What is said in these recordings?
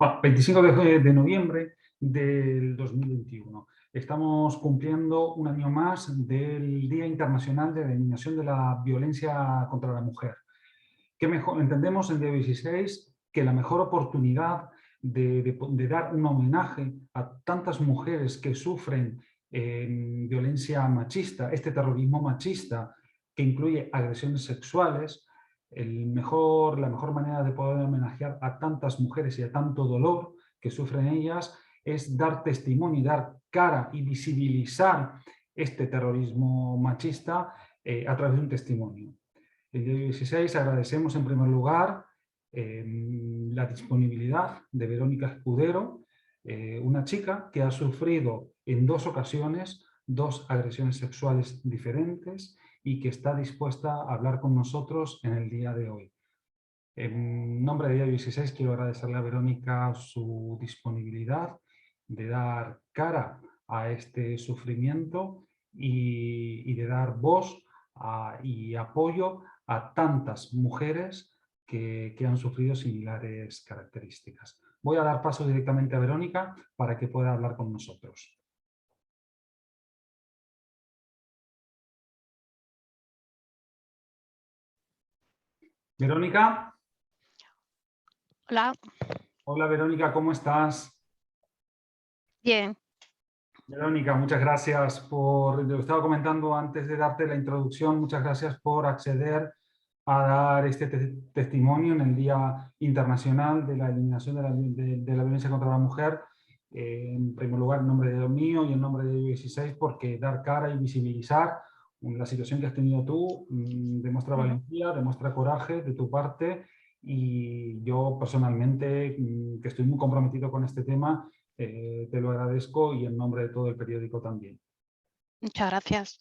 25 de noviembre del 2021. Estamos cumpliendo un año más del Día Internacional de la Eliminación de la Violencia contra la Mujer. ¿Qué mejor? Entendemos en día 16 que la mejor oportunidad de dar un homenaje a tantas mujeres que sufren violencia machista, este terrorismo machista que incluye agresiones sexuales, la mejor manera de poder homenajear a tantas mujeres y a tanto dolor que sufren ellas es dar testimonio y dar cara y visibilizar este terrorismo machista a través de un testimonio. El día 16 agradecemos en primer lugar la disponibilidad de Verónica Escudero, una chica que ha sufrido en 2 ocasiones 2 agresiones sexuales diferentes y que está dispuesta a hablar con nosotros en el día de hoy. En nombre de Día 16 quiero agradecerle a Verónica su disponibilidad de dar cara a este sufrimiento y de dar voz y apoyo a tantas mujeres que han sufrido similares características. Voy a dar paso directamente a Verónica para que pueda hablar con nosotros. Verónica. Hola. Hola Verónica, ¿cómo estás? Bien. Verónica, muchas gracias por, lo estaba comentando antes de darte la introducción, muchas gracias por acceder a dar este testimonio en el Día Internacional de la Eliminación de la Violencia contra la Mujer. En primer lugar, en nombre de mío y en nombre de 16, porque dar cara y visibilizar la situación que has tenido tú demuestra valentía, demuestra coraje de tu parte, y yo personalmente, que estoy muy comprometido con este tema, te lo agradezco y en nombre de todo el periódico también. Muchas gracias.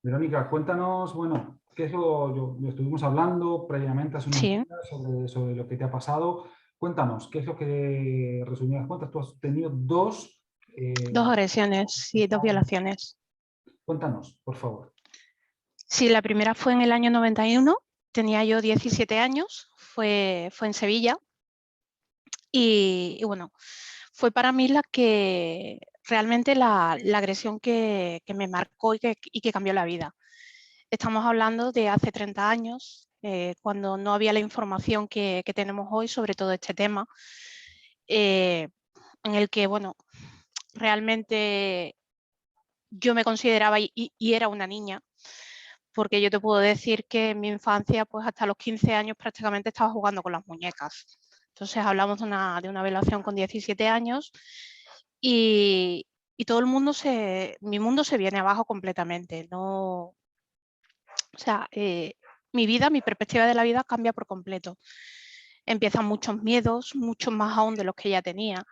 Verónica, cuéntanos, bueno, qué es lo estuvimos hablando previamente hace unos Sí. días sobre lo que te ha pasado. Cuéntanos, ¿qué es lo que, resumidas cuentas, tú has tenido 2... 2 agresiones y 2 violaciones. Cuéntanos, por favor. Sí, la primera fue en el año 91, tenía yo 17 años, fue en Sevilla y bueno, fue para mí realmente la agresión que me marcó y que cambió la vida. Estamos hablando de hace 30 años, cuando no había la información que tenemos hoy sobre todo este tema, en el que, bueno, realmente yo me consideraba y era una niña, porque yo te puedo decir que en mi infancia, pues hasta los 15 años prácticamente estaba jugando con las muñecas. Entonces hablamos de una violación con 17 años y todo el mundo mi mundo se viene abajo completamente. No, o sea, mi vida, mi perspectiva de la vida cambia por completo. Empiezan muchos miedos, muchos más aún de los que ya tenía.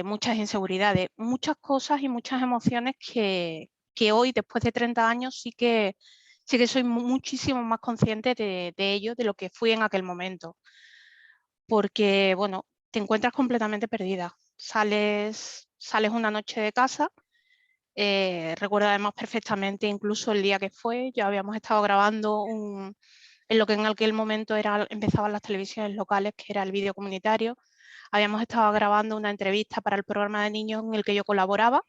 Muchas inseguridades, muchas cosas y muchas emociones que hoy, después de 30 años, sí que soy muchísimo más consciente de ello, de lo que fui en aquel momento. Porque, bueno, te encuentras completamente perdida. Sales una noche de casa, recuerdo además perfectamente incluso el día que fue, ya habíamos estado grabando en lo que en aquel momento empezaban las televisiones locales, que era el vídeo comunitario. Habíamos estado grabando una entrevista para el programa de niños en el que yo colaboraba.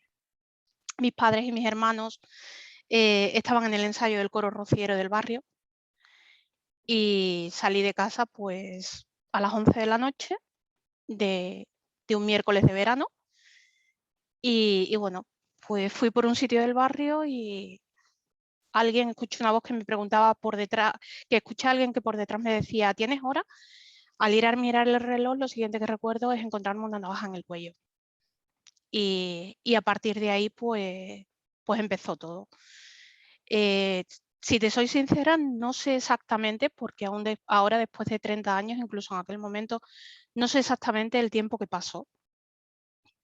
Mis padres y mis hermanos estaban en el ensayo del coro rociero del barrio y salí de casa pues a las 11 de la noche de un miércoles de verano y bueno, pues fui por un sitio del barrio y escuché una voz que me preguntaba por detrás, que escuché a alguien que por detrás me decía, ¿tienes hora? Al ir a mirar el reloj, lo siguiente que recuerdo es encontrarme una navaja en el cuello. Y a partir de ahí, pues empezó todo. Si te soy sincera, no sé exactamente, porque ahora después de 30 años, incluso en aquel momento, no sé exactamente el tiempo que pasó.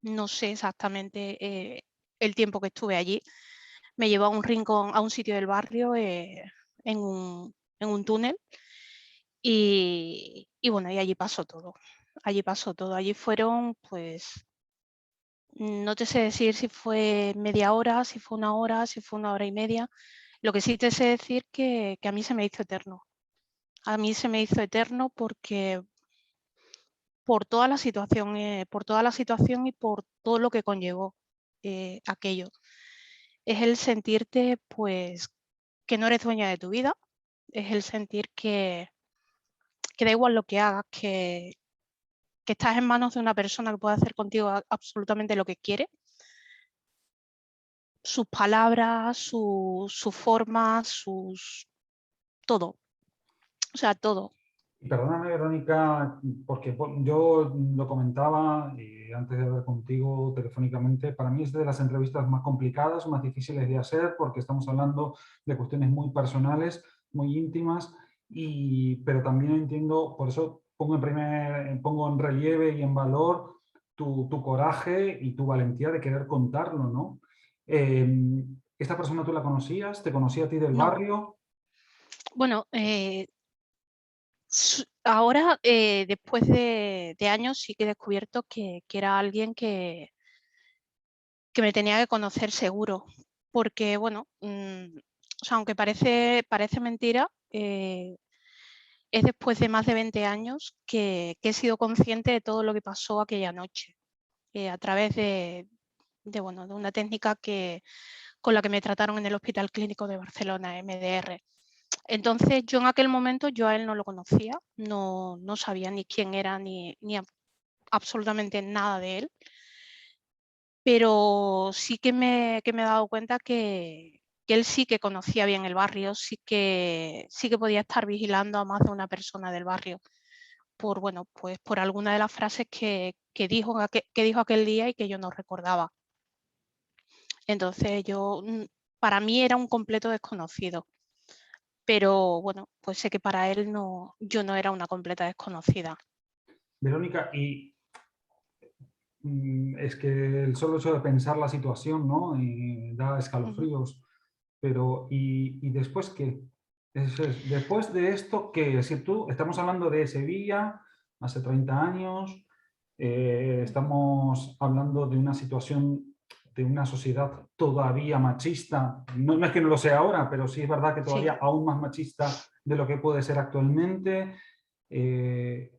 No sé exactamente el tiempo que estuve allí. Me llevó a un rincón, a un sitio del barrio, en un túnel. Y bueno, y allí pasó todo. Allí pasó todo. Allí fueron, pues, no te sé decir si fue media hora, si fue una hora y media. Lo que sí te sé decir que a mí se me hizo eterno. A mí se me hizo eterno porque por toda la situación, y por todo lo que conllevó aquello. Es el sentirte, pues, que no eres dueña de tu vida, es el sentir que da igual lo que hagas, que estás en manos de una persona que puede hacer contigo absolutamente lo que quiere. Sus palabras, sus formas, todo. O sea, todo. Y perdóname, Verónica, porque yo lo comentaba antes de hablar contigo telefónicamente, para mí es de las entrevistas más complicadas, más difíciles de hacer, porque estamos hablando de cuestiones muy personales, muy íntimas, pero también entiendo, por eso pongo en relieve y en valor tu coraje y tu valentía de querer contarlo, ¿no? Eh, ¿Esta persona tú la conocías? ¿Te conocía a ti del No. barrio? Bueno, ahora, después de años, sí que he descubierto que era alguien que me tenía que conocer seguro. Porque, bueno, o sea, aunque parece mentira, es después de más de 20 años que he sido consciente de todo lo que pasó aquella noche, a través bueno, de una técnica con la que me trataron en el Hospital Clínico de Barcelona, MDR. Entonces, yo en aquel momento, yo a él no lo conocía, no sabía ni quién era, ni absolutamente nada de él, pero sí que me he dado cuenta que él sí que conocía bien el barrio, sí que podía estar vigilando a más de una persona del barrio por, bueno, pues por alguna de las frases que dijo aquel día y que yo no recordaba. Entonces, para mí era un completo desconocido, pero bueno, pues sé que para él yo no era una completa desconocida. Verónica, es que el solo hecho de pensar la situación, ¿no? Da Ujú. escalofríos. Pero, ¿y después qué? Después de esto, ¿qué? Es decir, estamos hablando de Sevilla, hace 30 años, Ujú. estamos hablando de una situación, de una sociedad todavía machista. No, no es que no lo sea ahora, pero sí es verdad que Sí, todavía aún más machista de lo que puede ser actualmente. Eh,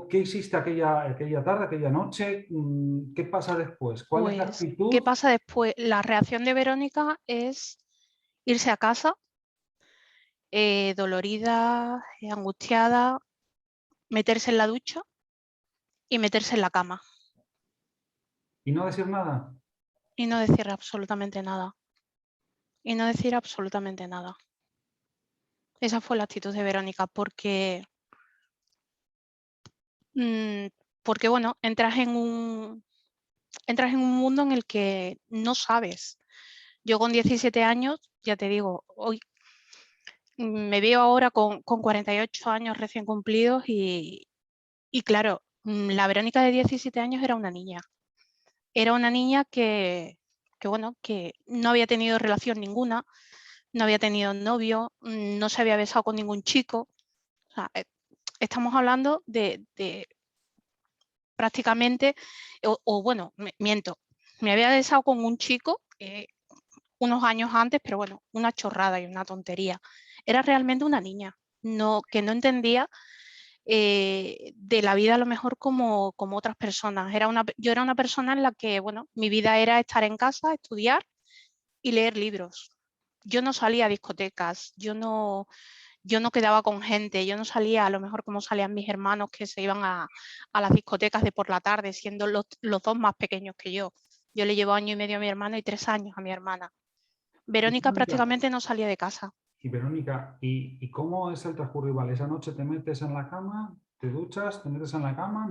¿Qué hiciste aquella tarde, aquella noche? ¿Qué pasa después? ¿Cuál es la pues, ¿qué actitud? pasa después? La reacción de Verónica es irse a casa, dolorida, angustiada, meterse en la ducha y meterse en la cama ¿Y no decir nada? y no decir absolutamente nada. Y no decir absolutamente nada. Esa fue la actitud de Verónica, mm, porque bueno, entras en un mundo en el que no sabes. Yo con 17 años, ya te digo, hoy me veo ahora con 48 años recién cumplidos y claro, la Verónica de 17 años era una niña. Era una niña bueno, que no había tenido relación ninguna, no había tenido novio, no se había besado con ningún chico. O sea, estamos hablando de prácticamente, bueno, miento, me había besado con un chico unos años antes, pero bueno, una chorrada y una tontería. Era realmente una niña, que no entendía de la vida a lo mejor como otras personas. Yo era una persona en la que, bueno, mi vida era estar en casa, estudiar y leer libros. Yo no salía a discotecas, yo no quedaba con gente, yo no salía a lo mejor como salían mis hermanos que se iban a las discotecas de por la tarde, siendo los dos más pequeños que yo. Yo le llevo 1 año y medio a mi hermano y 3 años a mi hermana. Y Verónica Verónica, prácticamente no salía de casa. ¿y cómo es el transcurso? Vale, esa noche te metes en la cama, te duchas, te metes en la cama,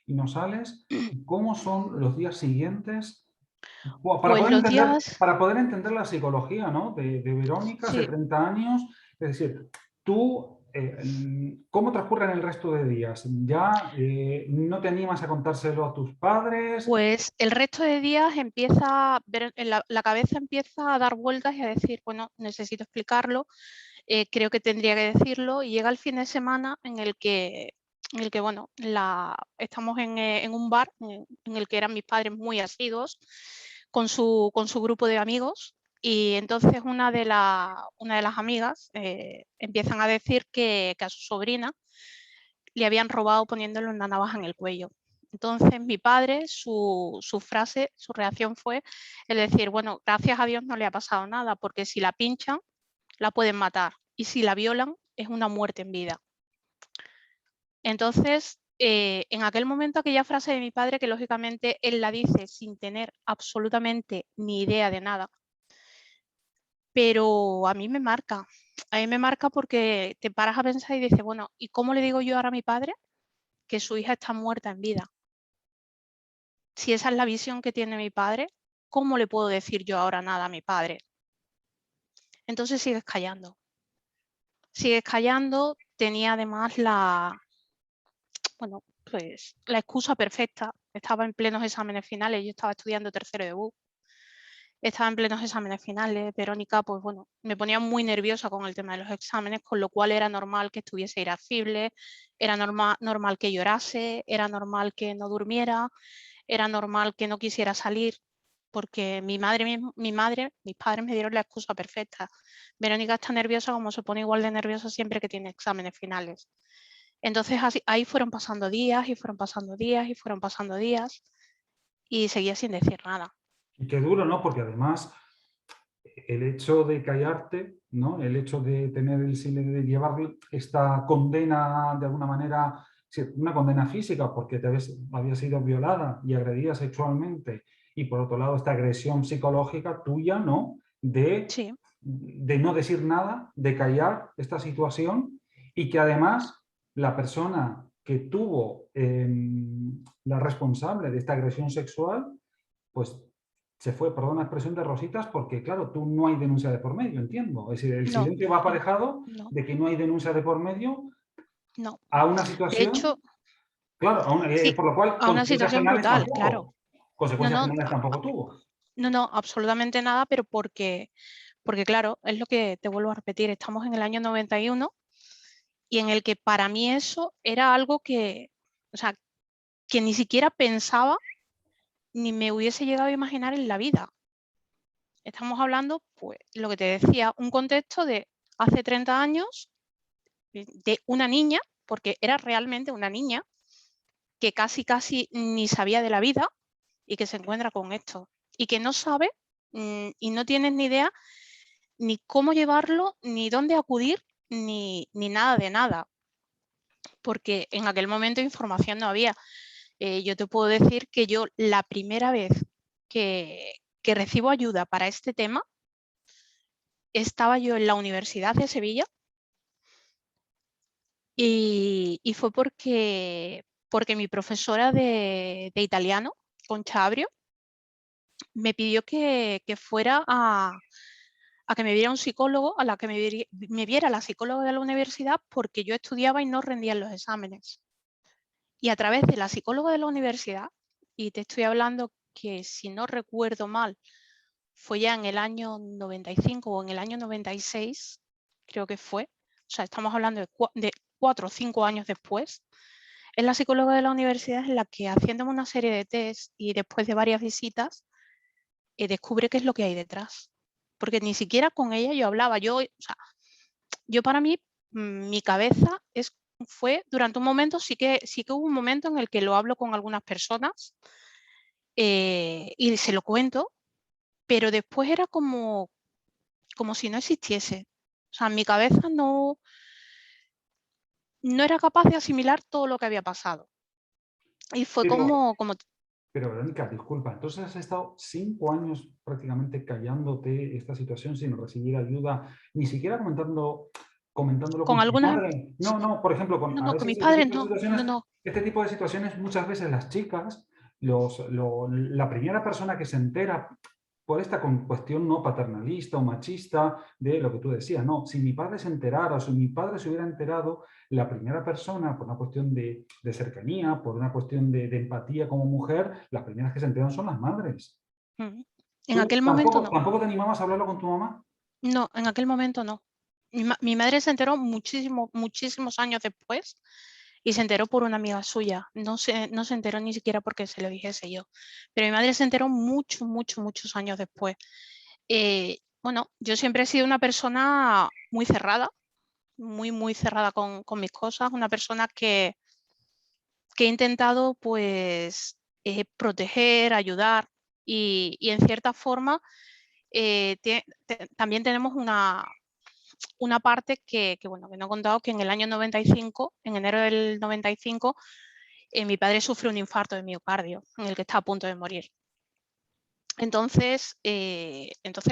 y no sales. ¿Y cómo son los días siguientes? Pues los días, Para poder entender la psicología, ¿no? De Verónica hace sí, 30 años. Es decir, tú, ¿cómo transcurren el resto de días? ¿Ya no te animas a contárselo a tus padres? pues el resto de días la cabeza empieza a dar vueltas y a decir, bueno, necesito explicarlo, creo que tendría que decirlo, y llega el fin de semana en el que bueno, estamos en un bar en el que eran mis padres muy asiduos con su grupo de amigos, y entonces una de las amigas empiezan a decir que a su sobrina le habían robado poniéndole una navaja en el cuello. Entonces mi padre, su frase, su reacción fue el decir, bueno, gracias a Dios no le ha pasado nada, porque si la pinchan, la pueden matar. Y si la violan, es una muerte en vida. Entonces, en aquel momento, aquella frase de mi padre, que lógicamente él la dice sin tener absolutamente ni idea de nada, pero a mí me marca. A mí me marca porque te paras a pensar y dices, bueno, ¿y cómo le digo yo ahora a mi padre que su hija está muerta en vida? Si esa es la visión que tiene mi padre, ¿cómo le puedo decir yo ahora nada a mi padre? Entonces sigues callando. Sigues callando. Tenía además bueno, pues la excusa perfecta. Estaba en plenos exámenes finales, yo estaba estudiando tercero de BU. Estaba en plenos exámenes finales. Verónica, pues bueno, me ponía muy nerviosa con el tema de los exámenes, con lo cual era normal que estuviese irascible, era normal que llorase, era normal que no durmiera, era normal que no quisiera salir, porque mis padres me dieron la excusa perfecta. Verónica está nerviosa como se pone igual de nerviosa siempre que tiene exámenes finales. Entonces ahí fueron pasando días y fueron pasando días y fueron pasando días y seguía sin decir nada. Y qué duro, ¿no? Porque además el hecho de callarte, ¿no? El hecho de tener el silencio, de llevar esta condena de alguna manera, una condena física porque habías sido violada y agredida sexualmente, y por otro lado esta agresión psicológica tuya, ¿no? Sí, De no decir nada, de callar esta situación, y que además la persona que tuvo la responsable de esta agresión sexual, pues se fue, perdón la expresión, de rositas, porque claro, tú no hay denuncia de por medio, entiendo. Es decir, el no, silencio va aparejado no, de que no hay denuncia de por medio no. a una De hecho, situación, claro, sí, por lo cual a una consecuencias situación penales brutal, claro. tampoco. No, Consecuencias no, penales tampoco tuvo. no, no, absolutamente nada, pero porque claro, es lo que te vuelvo a repetir, estamos en el año 91 y en el que para mí eso era algo que, o sea, que ni siquiera pensaba ni me hubiese llegado a imaginar en la vida. Estamos hablando, pues, lo que te decía, un contexto de hace 30 años, de una niña, porque era realmente una niña, que casi ni sabía de la vida y que se encuentra con esto y que no sabe y no tienes ni idea ni cómo llevarlo, ni dónde acudir, ni nada de nada, porque en aquel momento información no había. Yo te puedo decir que yo la primera vez que recibo ayuda para este tema, estaba yo en la Universidad de Sevilla y fue porque mi profesora de italiano, Concha Abrio, me pidió que fuera a que me viera un psicólogo, a la que me viera la psicóloga de la universidad, porque yo estudiaba y no rendía en los exámenes. Y a través de la psicóloga de la universidad, y te estoy hablando que si no recuerdo mal, fue ya en el año 95 o en el año 96, creo que fue, o sea, estamos hablando de 4 o 5 años después, es la psicóloga de la universidad en la que, haciéndome una serie de test y después de varias visitas, descubre qué es lo que hay detrás. Porque ni siquiera con ella yo hablaba. O sea, yo para mí, mi cabeza fue, durante un momento, sí que hubo un momento en el que lo hablo con algunas personas y se lo cuento, pero después era como si no existiese. O sea, mi cabeza no era capaz de asimilar todo lo que había pasado. Y fue Pero, como pero Verónica, disculpa, entonces has estado 5 años prácticamente callándote esta situación sin recibir ayuda, ni siquiera comentándolo con con tu algunas, madre. No, no, por ejemplo, no, a no, con veces mis padres no, no, no. este tipo de situaciones, muchas veces las chicas, la primera persona que se entera por esta cuestión no paternalista o machista de lo que tú decías, no, si mi padre se enterara o si mi padre se hubiera enterado, la primera persona, por una cuestión de cercanía, por una cuestión de empatía como mujer, las primeras que se enteran son las madres. Mm. En ¿Tú aquel momento tampoco, no. tampoco te animabas a hablarlo con tu mamá? No, en aquel momento no. Mi madre se enteró muchísimos años después y se enteró por una amiga suya. No se enteró ni siquiera porque se lo dijese yo. Pero mi madre se enteró muchos años después. Bueno, yo siempre he sido una persona muy cerrada, muy cerrada con mis cosas, una persona que que he intentado pues proteger, ayudar y en cierta forma también tenemos una parte bueno, que no he contado, que en el año 95, en enero del 95, mi padre sufrió un infarto de miocardio en el que está a punto de morir. Entonces,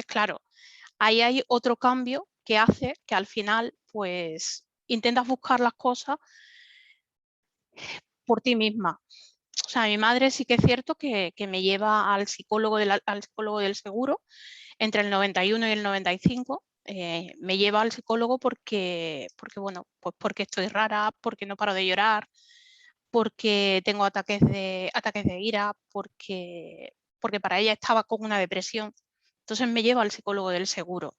claro, ahí hay otro cambio que hace que al final pues intentas buscar las cosas por ti misma. O sea, mi madre sí que es cierto que me lleva al psicólogo del seguro entre el 91 y el 95. Me lleva al psicólogo bueno, pues porque estoy rara, porque no paro de llorar, porque tengo ataques de ira, porque para ella estaba con una depresión. Entonces me lleva al psicólogo del seguro.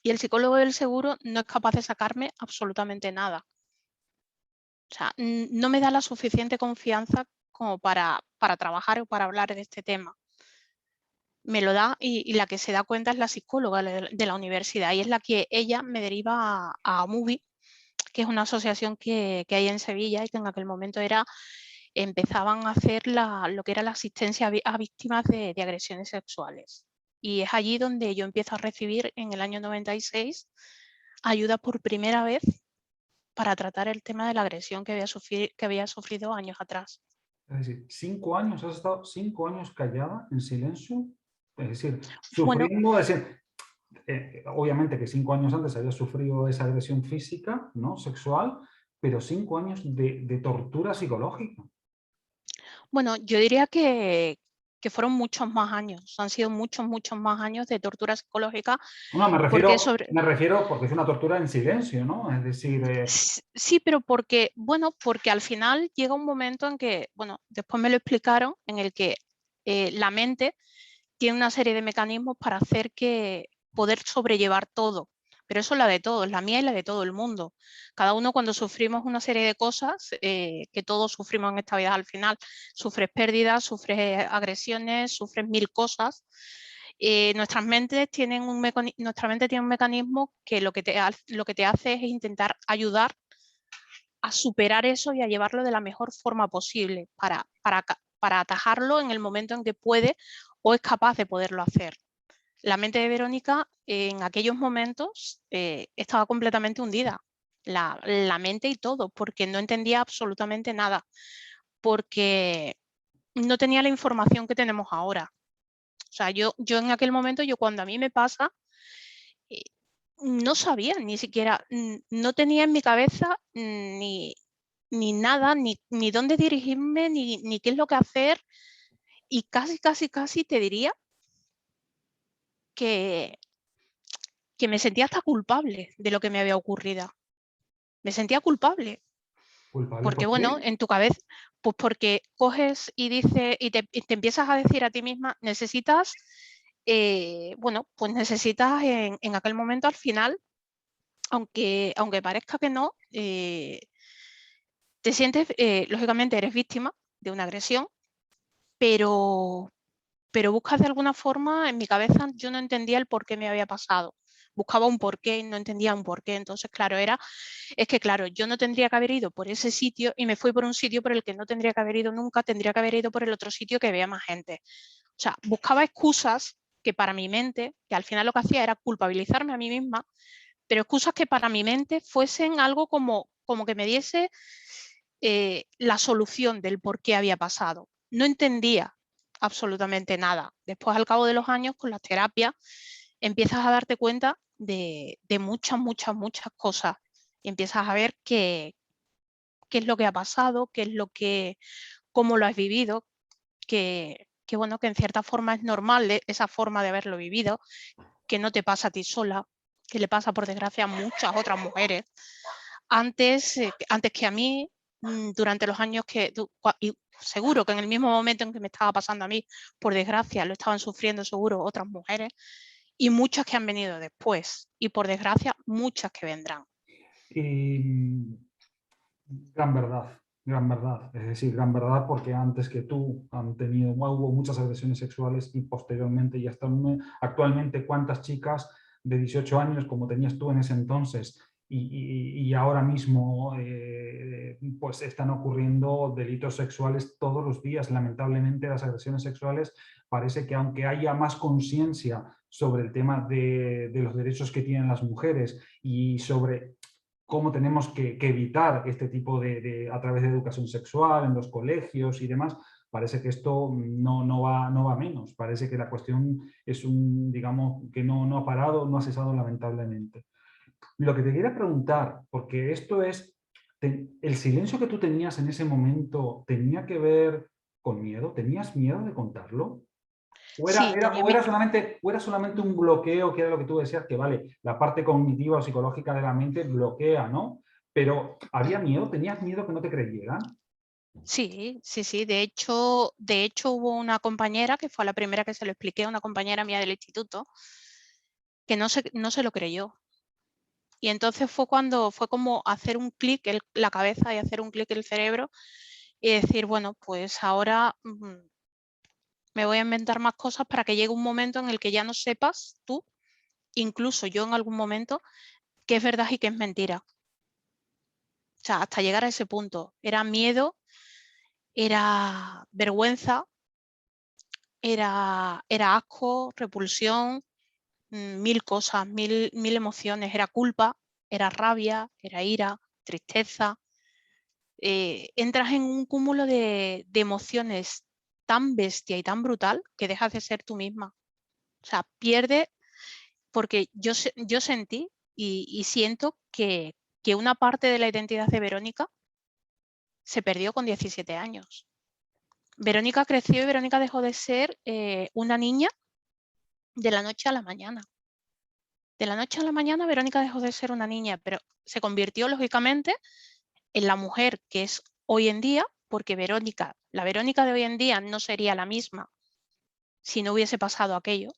Y el psicólogo del seguro no es capaz de sacarme absolutamente nada. O sea, no me da la suficiente confianza como para trabajar o para hablar de este tema. Me lo da y la que se da cuenta es la psicóloga de la universidad, y es la que ella me deriva a MUBI, que es una asociación que hay en Sevilla y que en aquel momento empezaban a hacer lo que era la asistencia a víctimas de agresiones sexuales. Y es allí donde yo empiezo a recibir en el año 96 ayuda por primera vez para tratar el tema de la agresión que había sufrido años atrás. Es decir, 5 años, has estado 5 años callada, en silencio, es decir, Bueno, sufriendo, obviamente que 5 años antes había sufrido esa agresión física, ¿no? Sexual, pero 5 años de tortura psicológica. bueno, yo diría que fueron muchos más años, han sido muchos, muchos más años de tortura psicológica, No, porque me refiero porque es una tortura en silencio, ¿no? Es decir, sí, pero porque al final llega un momento en que, bueno, después me lo explicaron, en el que la mente tiene una serie de mecanismos para hacer que poder sobrellevar todo. Pero eso es la de todos, la mía y la de todo el mundo. Cada uno, cuando sufrimos una serie de cosas, que todos sufrimos en esta vida al final, sufres pérdidas, sufres agresiones, sufres mil cosas. Nuestra mente tiene un mecanismo que lo que te hace es intentar ayudar a superar eso y a llevarlo de la mejor forma posible para atajarlo en el momento en que puede o es capaz de poderlo hacer. La mente de Verónica en aquellos momentos estaba completamente hundida, la mente y todo, porque no entendía absolutamente nada, porque no tenía la información que tenemos ahora. O sea, yo en aquel momento, cuando a mí me pasa, eh, no sabía ni siquiera, no tenía en mi cabeza ni nada, ni dónde dirigirme, ni qué es lo que hacer, y casi te diría que me sentía hasta culpable de lo que me había ocurrido. Me sentía culpable, ¿culpable porque por bueno, qué? en tu cabeza, pues porque coges y dices y te empiezas a decir a ti misma, necesitas, bueno, pues necesitas en aquel momento al final, aunque parezca que no, te sientes, lógicamente eres víctima de una agresión, pero buscas de alguna forma, en mi cabeza yo no entendía el por qué me había pasado. Buscaba un porqué y no entendía un porqué. Entonces, claro, claro, yo no tendría que haber ido por ese sitio y me fui por un sitio por el que no tendría que haber ido nunca, tendría que haber ido por el otro sitio que veía más gente. O sea, buscaba excusas que para mi mente, que al final lo que hacía era culpabilizarme a mí misma, pero excusas que para mi mente fuesen algo como que me diese la solución del por qué había pasado. No entendía absolutamente nada. Después, al cabo de los años, con las terapias, empiezas a darte cuenta de muchas, muchas, muchas cosas y empiezas a ver qué es lo que ha pasado, cómo lo has vivido, bueno, que en cierta forma es normal esa forma de haberlo vivido, que no te pasa a ti sola, que le pasa por desgracia a muchas otras mujeres. Antes que a mí, durante los años y seguro que en el mismo momento en que me estaba pasando a mí, por desgracia, lo estaban sufriendo seguro otras mujeres, y muchas que han venido después, y por desgracia, muchas que vendrán. Y gran verdad, gran verdad. Es decir, gran verdad porque antes que tú hubo muchas agresiones sexuales y posteriormente y hasta actualmente cuántas chicas de 18 años como tenías tú en ese entonces y ahora mismo pues están ocurriendo delitos sexuales todos los días. Lamentablemente, las agresiones sexuales parece que, aunque haya más conciencia sobre el tema de los derechos que tienen las mujeres y sobre cómo tenemos que evitar este tipo a través de educación sexual en los colegios y demás, parece que esto no va a menos. Parece que la cuestión es digamos, que no ha parado, no ha cesado lamentablemente. Lo que te quería preguntar, porque esto es, el silencio que tú tenías en ese momento, ¿tenía que ver con miedo? ¿Tenías miedo de contarlo? ¿O Sí, tenía era solamente un bloqueo, que era lo que tú decías, que vale, la parte cognitiva o psicológica de la mente bloquea, ¿no? Pero ¿había miedo? ¿Tenías miedo que no te creyeran? Sí, sí, sí. De hecho hubo una compañera, que fue la primera que se lo expliqué, una compañera mía del instituto, que no se lo creyó. Y entonces fue como hacer un clic en la cabeza y hacer un clic en el cerebro y decir, bueno, pues ahora me voy a inventar más cosas para que llegue un momento en el que ya no sepas tú, incluso yo en algún momento, qué es verdad y qué es mentira. O sea, hasta llegar a ese punto. Era miedo, era vergüenza, era asco, repulsión, mil cosas, mil emociones. Era culpa, era rabia, era ira, tristeza. Entras en un cúmulo de emociones tan bestia y tan brutal que dejas de ser tú misma. O sea, pierde, porque yo sentí y siento que una parte de la identidad de Verónica se perdió con 17 años. Verónica creció y Verónica dejó de ser una niña de la noche a la mañana. De la noche a la mañana Verónica dejó de ser una niña, pero se convirtió lógicamente en la mujer que es hoy en día, porque la Verónica de hoy en día no sería la misma si no hubiese pasado aquello.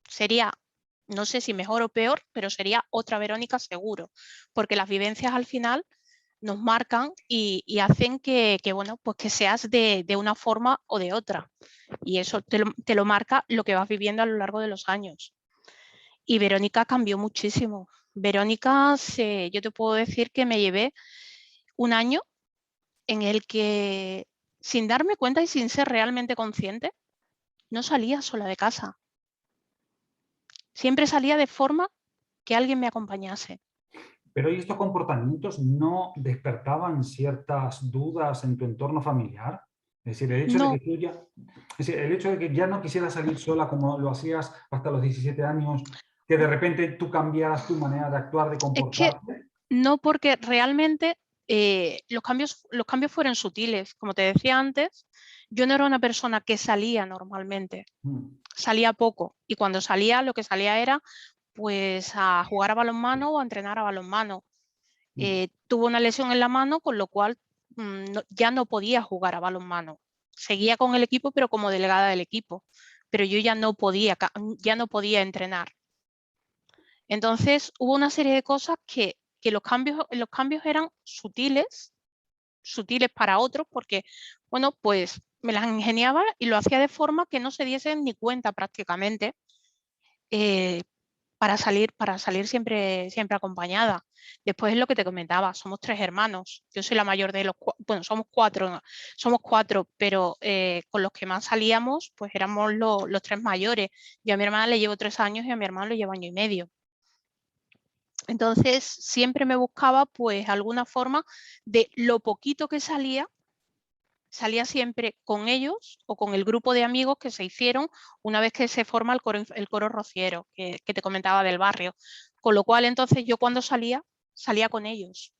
Sería, no sé si mejor o peor, pero sería otra Verónica seguro, porque las vivencias al final nos marcan y hacen bueno, pues que seas de una forma o de otra. Y eso te lo marca lo que vas viviendo a lo largo de los años. Y Verónica cambió muchísimo. Verónica, yo te puedo decir que me llevé un año en el que, sin darme cuenta y sin ser realmente consciente, no salía sola de casa. Siempre salía de forma que alguien me acompañase. Pero ¿y estos comportamientos no despertaban ciertas dudas en tu entorno familiar? Es decir, el hecho de que No, tú ya, es decir, el hecho de que ya no quisieras salir sola como lo hacías hasta los 17 años, que de repente tú cambiaras tu manera de actuar, de es que comportarte. no, porque realmente los cambios fueron sutiles. Como te decía antes, yo no era una persona que salía normalmente, Mm, salía poco. Y cuando salía, lo que salía era pues a jugar a balonmano o a entrenar a balonmano. mm. Tuvo una lesión en la mano, con lo cual ya no podía jugar a balonmano. Seguía con el equipo, pero como delegada del equipo. Pero yo ya no podía entrenar. Entonces hubo una serie de cosas que los cambios eran sutiles, sutiles para otros, porque, bueno, pues me las ingeniaba y lo hacía de forma que no se diesen ni cuenta prácticamente. eh, para salir siempre, siempre acompañada. Después es lo que te comentaba, somos tres hermanos. Yo soy la mayor de bueno, somos cuatro, pero con los que más salíamos, pues éramos los tres mayores. Yo a mi hermana le llevo 3 años y a mi hermano le llevo 1 año y medio. Entonces siempre me buscaba pues alguna forma de lo poquito que salía siempre con ellos o con el grupo de amigos que se hicieron una vez que se forma el coro rociero que te comentaba del barrio. Con lo cual, entonces, yo cuando salía con ellos.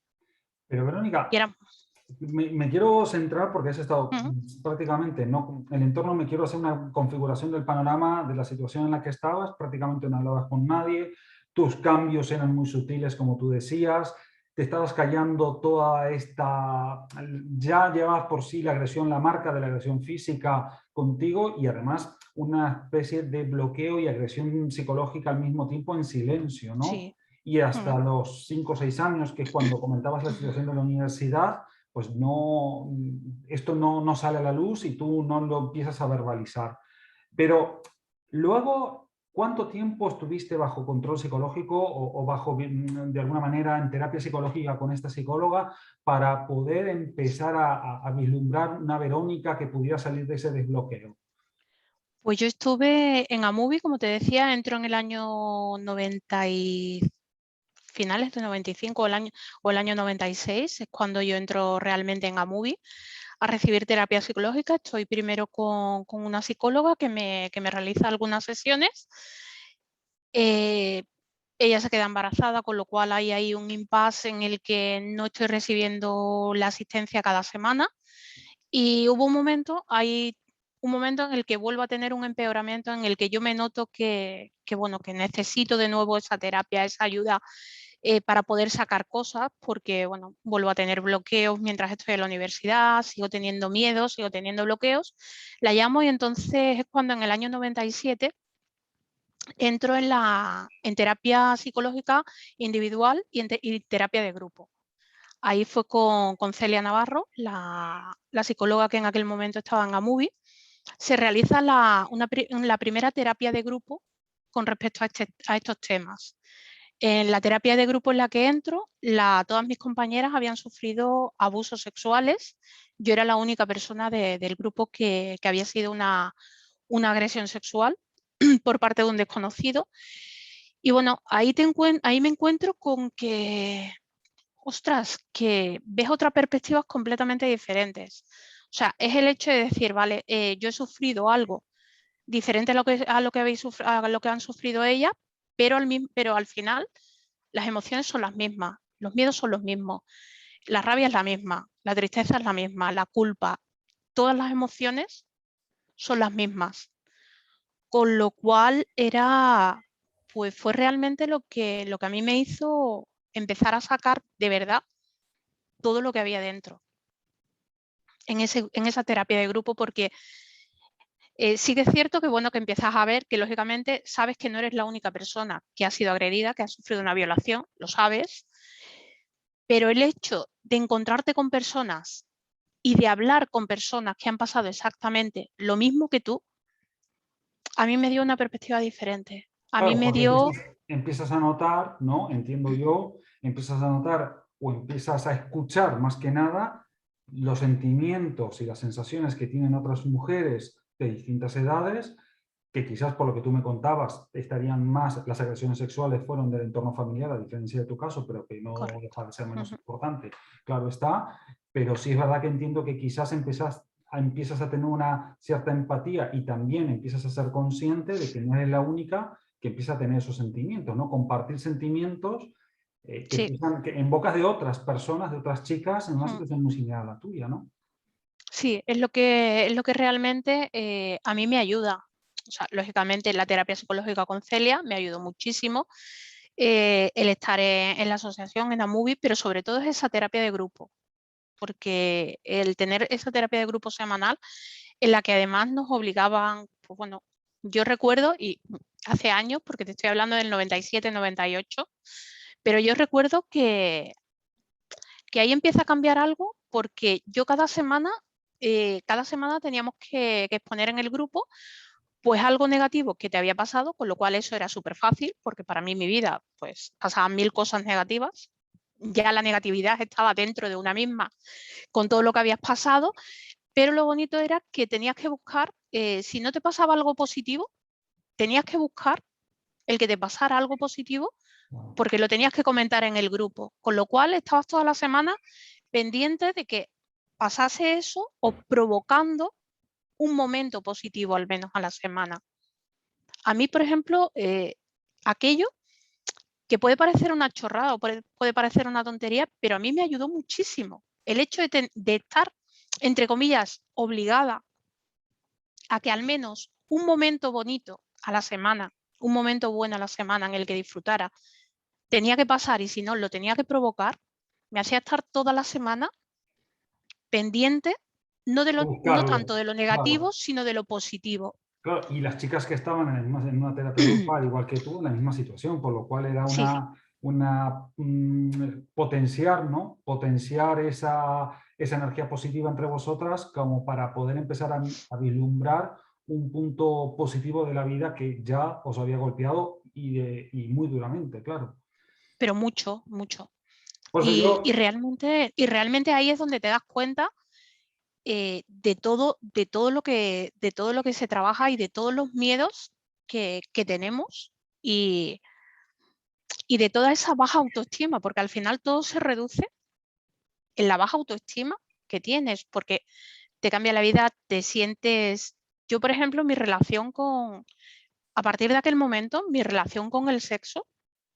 Pero Y Verónica, era, me quiero centrar porque has estado uh-huh. prácticamente, no, el entorno, me quiero hacer una configuración del panorama de la situación en la que estabas, prácticamente no hablabas con nadie, tus cambios eran muy sutiles, como tú decías, te estabas callando toda esta, ya llevabas por sí la agresión, la marca de la agresión física contigo y además una especie de bloqueo y agresión psicológica al mismo tiempo en silencio, ¿no? Sí. Y hasta Uh-huh. los 5 o 6 años, que es cuando comentabas la situación de la universidad, pues no, esto no sale a la luz y tú no lo empiezas a verbalizar. Pero luego ¿Cuánto tiempo estuviste bajo control psicológico o bajo, de alguna manera, en terapia psicológica con esta psicóloga para poder empezar a vislumbrar una Verónica que pudiera salir de ese desbloqueo? Pues yo estuve en Amubi, como te decía, entró en el año 90 y finales de 95 o el año 96, es cuando yo entro realmente en Amubi a recibir terapia psicológica. Estoy primero con una psicóloga que me realiza algunas sesiones. Ella se queda embarazada, con lo cual hay ahí un impasse en el que no estoy recibiendo la asistencia cada semana. Y hubo hay un momento en el que vuelvo a tener un empeoramiento, en el que yo me noto bueno, que necesito de nuevo esa terapia, esa ayuda para poder sacar cosas, porque bueno, vuelvo a tener bloqueos mientras estoy en la universidad, sigo teniendo miedo, sigo teniendo bloqueos. La llamo y entonces es cuando en el año 97 entro en terapia psicológica individual y terapia de grupo. Ahí fue con Celia Navarro, la psicóloga que en aquel momento estaba en Amubi. Se realiza la primera terapia de grupo con respecto a estos temas. En la terapia de grupo en la que entro, todas mis compañeras habían sufrido abusos sexuales. Yo era la única persona del grupo que había sido una agresión sexual por parte de un desconocido. Y bueno, ahí me encuentro con que, ostras, que ves otras perspectivas completamente diferentes. O sea, es el hecho de decir, vale, yo he sufrido algo diferente a lo que han sufrido ellas, pero al final las emociones son las mismas, los miedos son los mismos, la rabia es la misma, la tristeza es la misma, la culpa, todas las emociones son las mismas. Con lo cual pues fue realmente lo que a mí me hizo empezar a sacar de verdad todo lo que había dentro en esa terapia de grupo, porque sí que es cierto que, bueno, que empiezas a ver que lógicamente sabes que no eres la única persona que ha sido agredida, que ha sufrido una violación, lo sabes, pero el hecho de encontrarte con personas y de hablar con personas que han pasado exactamente lo mismo que tú, a mí me dio una perspectiva diferente. A mí Claro, me porque dio, empiezas a notar, ¿no? Entiendo yo, empiezas a notar o empiezas a escuchar más que nada los sentimientos y las sensaciones que tienen otras mujeres de distintas edades, que quizás por lo que tú me contabas estarían más, las agresiones sexuales fueron del entorno familiar, a diferencia de tu caso, pero que no correcto. deja de ser menos Ujú. importante, claro está, pero sí es verdad que entiendo que quizás empiezas a tener una cierta empatía y también empiezas a ser consciente de que no eres la única que empieza a tener esos sentimientos, ¿no? Compartir sentimientos que Sí. empiezan en bocas de otras personas, de otras chicas, en una Mm. situación muy similar a la tuya, ¿no? Sí, es lo que realmente a mí me ayuda. O sea, lógicamente la terapia psicológica con Celia me ayudó muchísimo. El estar en la asociación, en Amubi, pero sobre todo es esa terapia de grupo, porque el tener esa terapia de grupo semanal en la que además nos obligaban, pues bueno, yo recuerdo, y hace años, porque te estoy hablando del 97, 98, pero yo recuerdo que ahí empieza a cambiar algo porque yo cada semana teníamos que exponer en el grupo pues algo negativo que te había pasado, con lo cual eso era súper fácil, porque para mí mi vida pues pasaban 1000 cosas negativas, ya la negatividad estaba dentro de una misma con todo lo que habías pasado, pero lo bonito era que tenías que buscar, si no te pasaba algo positivo, tenías que buscar el que te pasara algo positivo porque lo tenías que comentar en el grupo, con lo cual estabas toda la semana pendiente de que pasase eso o provocando un momento positivo al menos a la semana. A mí, por ejemplo, aquello que puede parecer una chorrada o puede parecer una tontería, pero a mí me ayudó muchísimo. El hecho de estar, entre comillas, obligada a que al menos un momento bonito a la semana, un momento bueno a la semana en el que disfrutara, tenía que pasar y si no, lo tenía que provocar, me hacía estar toda la semana pendiente, no Buscarlo, tanto de lo negativo, claro. sino de lo positivo. Claro, y las chicas que estaban en una terapia grupal, igual que tú, en la misma situación, por lo cual era Sí, potenciar, ¿no? Potenciar esa energía positiva entre vosotras como para poder empezar a vislumbrar un punto positivo de la vida que ya os había golpeado y muy duramente, claro. Pero mucho, mucho. Por eso Y yo, realmente ahí es donde te das cuenta de todo lo que se trabaja y de todos los miedos que tenemos y de toda esa baja autoestima, porque al final todo se reduce en la baja autoestima que tienes, porque te cambia la vida, te sientes... Yo, por ejemplo, a partir de aquel momento, mi relación con el sexo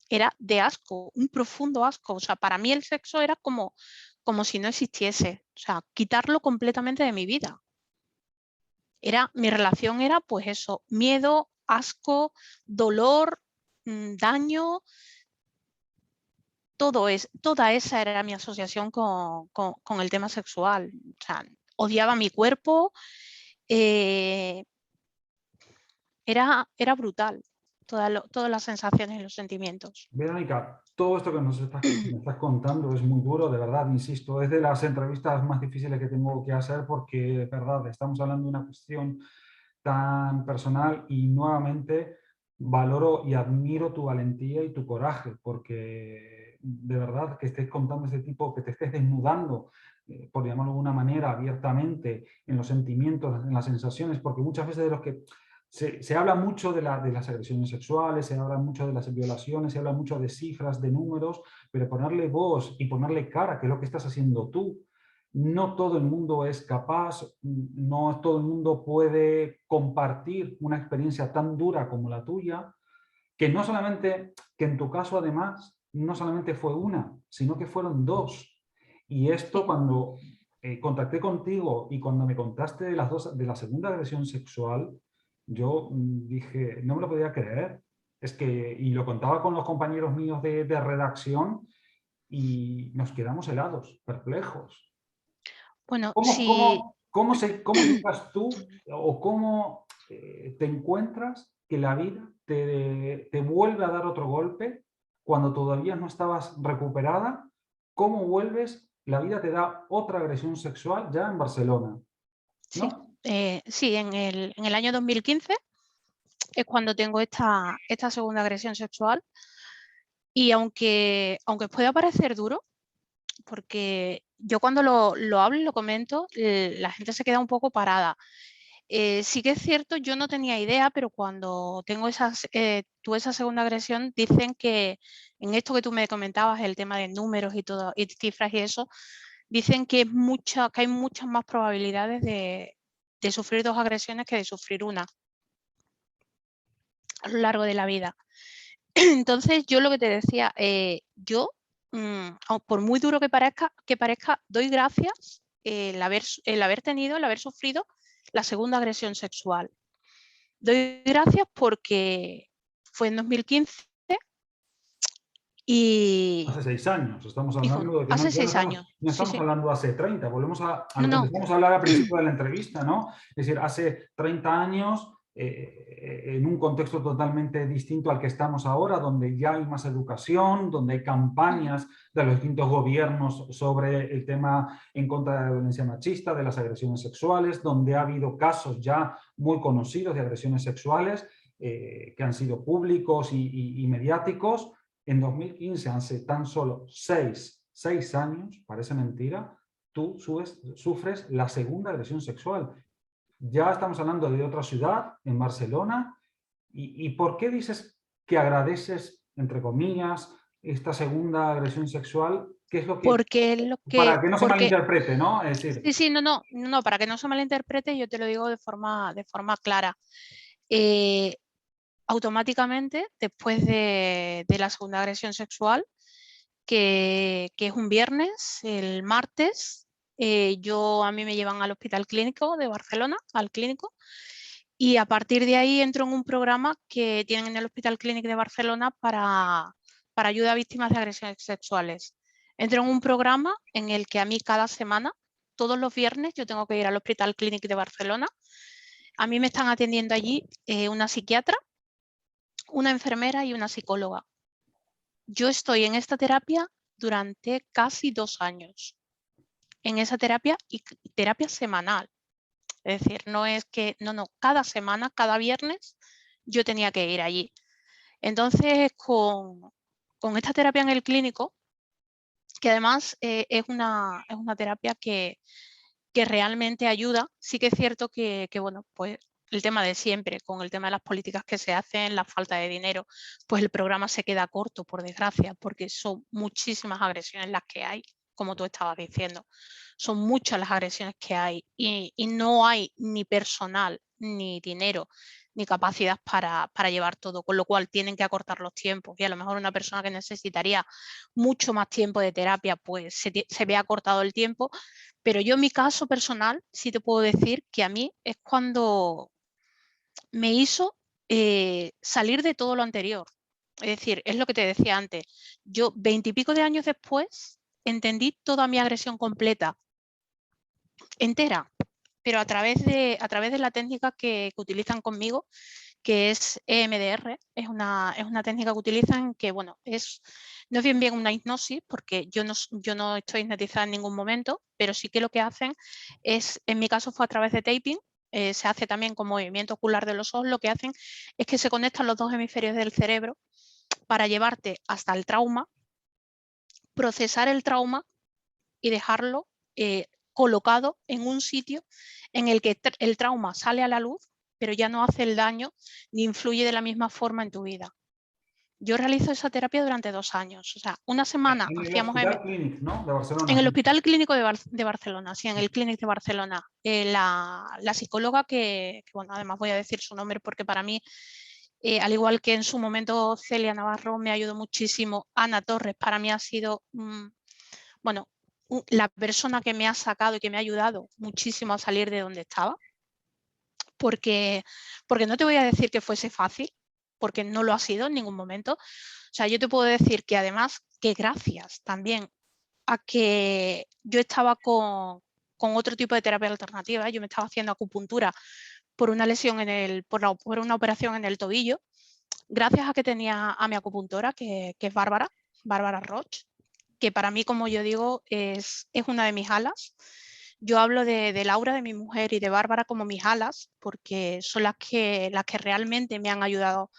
era de asco, un profundo asco. O sea, para mí el sexo era como si no existiese. O sea, quitarlo completamente de mi vida. Mi relación era pues eso, miedo, asco, dolor, daño, toda esa era mi asociación con el tema sexual. O sea, odiaba mi cuerpo, eh, era brutal, todas las sensaciones y los sentimientos. Verónica, todo esto que me estás contando es muy duro, de verdad, insisto, es de las entrevistas más difíciles que tengo que hacer porque, de verdad, estamos hablando de una cuestión tan personal y nuevamente valoro y admiro tu valentía y tu coraje porque, de verdad, que estés contando este tipo, que te estés desnudando, por llamarlo de una manera, abiertamente, en los sentimientos, en las sensaciones, porque muchas veces de los que se habla mucho de las agresiones sexuales, se habla mucho de las violaciones, se habla mucho de cifras, de números, pero ponerle voz y ponerle cara, que es lo que estás haciendo tú. No todo el mundo es capaz, no todo el mundo puede compartir una experiencia tan dura como la tuya, que no solamente, que en tu caso además, no solamente fue una, sino que fueron dos. Y esto cuando contacté contigo y cuando me contaste de la segunda agresión sexual, yo dije, no me lo podía creer. Es que, y lo contaba con los compañeros míos de redacción y nos quedamos helados, perplejos. Bueno, sí, ¿Cómo llegas tú o cómo te encuentras que la vida te vuelve a dar otro golpe cuando todavía no estabas recuperada? ¿Cómo vuelves? La vida te da otra agresión sexual ya en Barcelona, sí, ¿no? sí, en el año 2015 es cuando tengo esta segunda agresión sexual y aunque pueda parecer duro, porque yo cuando lo hablo y lo comento, la gente se queda un poco parada. Sí que es cierto, yo no tenía idea, pero cuando tuve esa segunda agresión, dicen que en esto que tú me comentabas, el tema de números y todo, y cifras y eso, dicen que hay muchas más probabilidades de sufrir dos agresiones que de sufrir una a lo largo de la vida. Entonces, yo lo que te decía, por muy duro que parezca, doy gracias el haber sufrido la segunda agresión sexual. Doy gracias porque fue en 2015 Hace y, 6 años, estamos y fue hablando de que hace ya 6 años. no Sí, estamos sí. hablando hace 30, volvemos a No, lo que no. empezamos a hablar al principio de la entrevista, ¿no? Es decir, hace 30 años, en un contexto totalmente distinto al que estamos ahora, donde ya hay más educación, donde hay campañas de los distintos gobiernos sobre el tema en contra de la violencia machista, de las agresiones sexuales, donde ha habido casos ya muy conocidos de agresiones sexuales que han sido públicos y mediáticos. En 2015, hace tan solo 6 años, parece mentira, tú sufres la segunda agresión sexual. Ya estamos hablando de otra ciudad, en Barcelona. ¿Y por qué dices que agradeces, entre comillas, esta segunda agresión sexual? ¿Qué es lo que, Porque lo que, para que no se porque, malinterprete, ¿no? Es decir, sí, sí, no, para que no se malinterprete, yo te lo digo de forma clara. Eh, Automáticamente, después de la segunda agresión sexual, que es un viernes, el martes, a mí me llevan al Hospital Clínico de Barcelona, al clínico, y a partir de ahí entro en un programa que tienen en el Hospital Clínic de Barcelona para ayuda a víctimas de agresiones sexuales. Entro en un programa en el que a mí cada semana, todos los viernes, yo tengo que ir al Hospital Clínic de Barcelona. A mí me están atendiendo allí una psiquiatra, una enfermera y una psicóloga. Yo estoy en esta terapia durante casi 2 años, en esa terapia y terapia semanal. Es decir, no es que, no, cada semana, cada viernes, yo tenía que ir allí. Entonces, con esta terapia en el clínico, que además es una terapia que realmente ayuda, sí que es cierto que, bueno, pues el tema de siempre, con el tema de las políticas que se hacen, la falta de dinero, pues el programa se queda corto, por desgracia, porque son muchísimas agresiones las que hay, como tú estabas diciendo. Son muchas las agresiones que hay y no hay ni personal, ni dinero, ni capacidad para llevar todo, con lo cual tienen que acortar los tiempos y a lo mejor una persona que necesitaría mucho más tiempo de terapia, pues se ve acortado el tiempo. Pero yo en mi caso personal sí te puedo decir que a mí es cuando me hizo salir de todo lo anterior. Es decir, es lo que te decía antes. Yo 20 y pico de años después entendí toda mi agresión completa, entera, pero a través de la técnica que utilizan conmigo, que es EMDR, es una técnica que utilizan que, bueno, no es bien una hipnosis, porque yo no estoy hipnotizada en ningún momento, pero sí que lo que hacen es, en mi caso fue a través de taping, se hace también con movimiento ocular de los ojos, lo que hacen es que se conectan los dos hemisferios del cerebro para llevarte hasta el trauma, procesar el trauma y dejarlo colocado en un sitio en el que el trauma sale a la luz, pero ya no hace el daño ni influye de la misma forma en tu vida. Yo realizo esa terapia durante 2 años. O sea, una semana En el hacíamos Hospital Clínic, ¿no? De en Barcelona. el Hospital Clínico de Barcelona, sí, en el Clínic de Barcelona. La psicóloga que, bueno, además voy a decir su nombre porque para mí, al igual que en su momento Celia Navarro me ayudó muchísimo, Ana Torres para mí ha sido, bueno, la persona que me ha sacado y que me ha ayudado muchísimo a salir de donde estaba, porque no te voy a decir que fuese fácil, porque no lo ha sido en ningún momento. O sea, yo te puedo decir que además, que gracias también a que yo estaba con otro tipo de terapia alternativa, yo me estaba haciendo acupuntura por una lesión por una operación en el tobillo, gracias a que tenía a mi acupuntora, que es Bárbara Roch, que para mí, como yo digo, es una de mis alas. Yo hablo de Laura, de mi mujer, y de Bárbara como mis alas, porque son las que realmente me han ayudado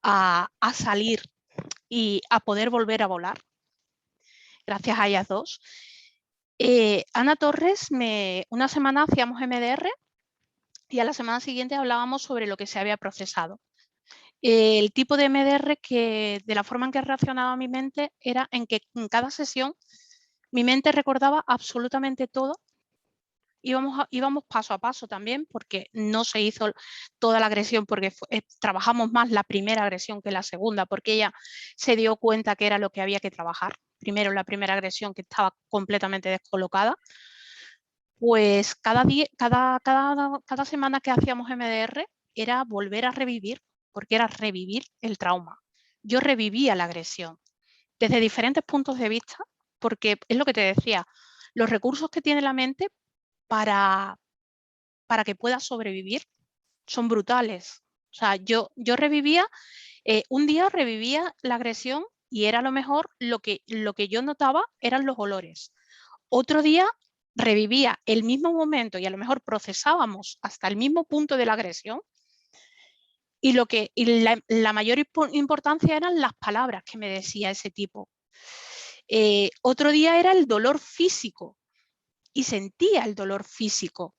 a salir y a poder volver a volar, gracias a ellas dos. Ana Torres, una semana hacíamos MDR y a la semana siguiente hablábamos sobre lo que se había procesado. El tipo de MDR de la forma en que reaccionaba mi mente era en que en cada sesión mi mente recordaba absolutamente todo. Íbamos paso a paso también, porque no se hizo toda la agresión, porque trabajamos más la primera agresión que la segunda, porque ella se dio cuenta que era lo que había que trabajar. Primero la primera agresión, que estaba completamente descolocada. Pues cada semana que hacíamos MDR era volver a revivir, porque era revivir el trauma. Yo revivía la agresión desde diferentes puntos de vista, porque es lo que te decía, los recursos que tiene la mente para que pueda sobrevivir son brutales. O sea, yo revivía, un día revivía la agresión y era a lo mejor lo que yo notaba eran los olores. Otro día revivía el mismo momento y a lo mejor procesábamos hasta el mismo punto de la agresión y la mayor importancia eran las palabras que me decía ese tipo. Otro día era el dolor físico y sentía el dolor físico.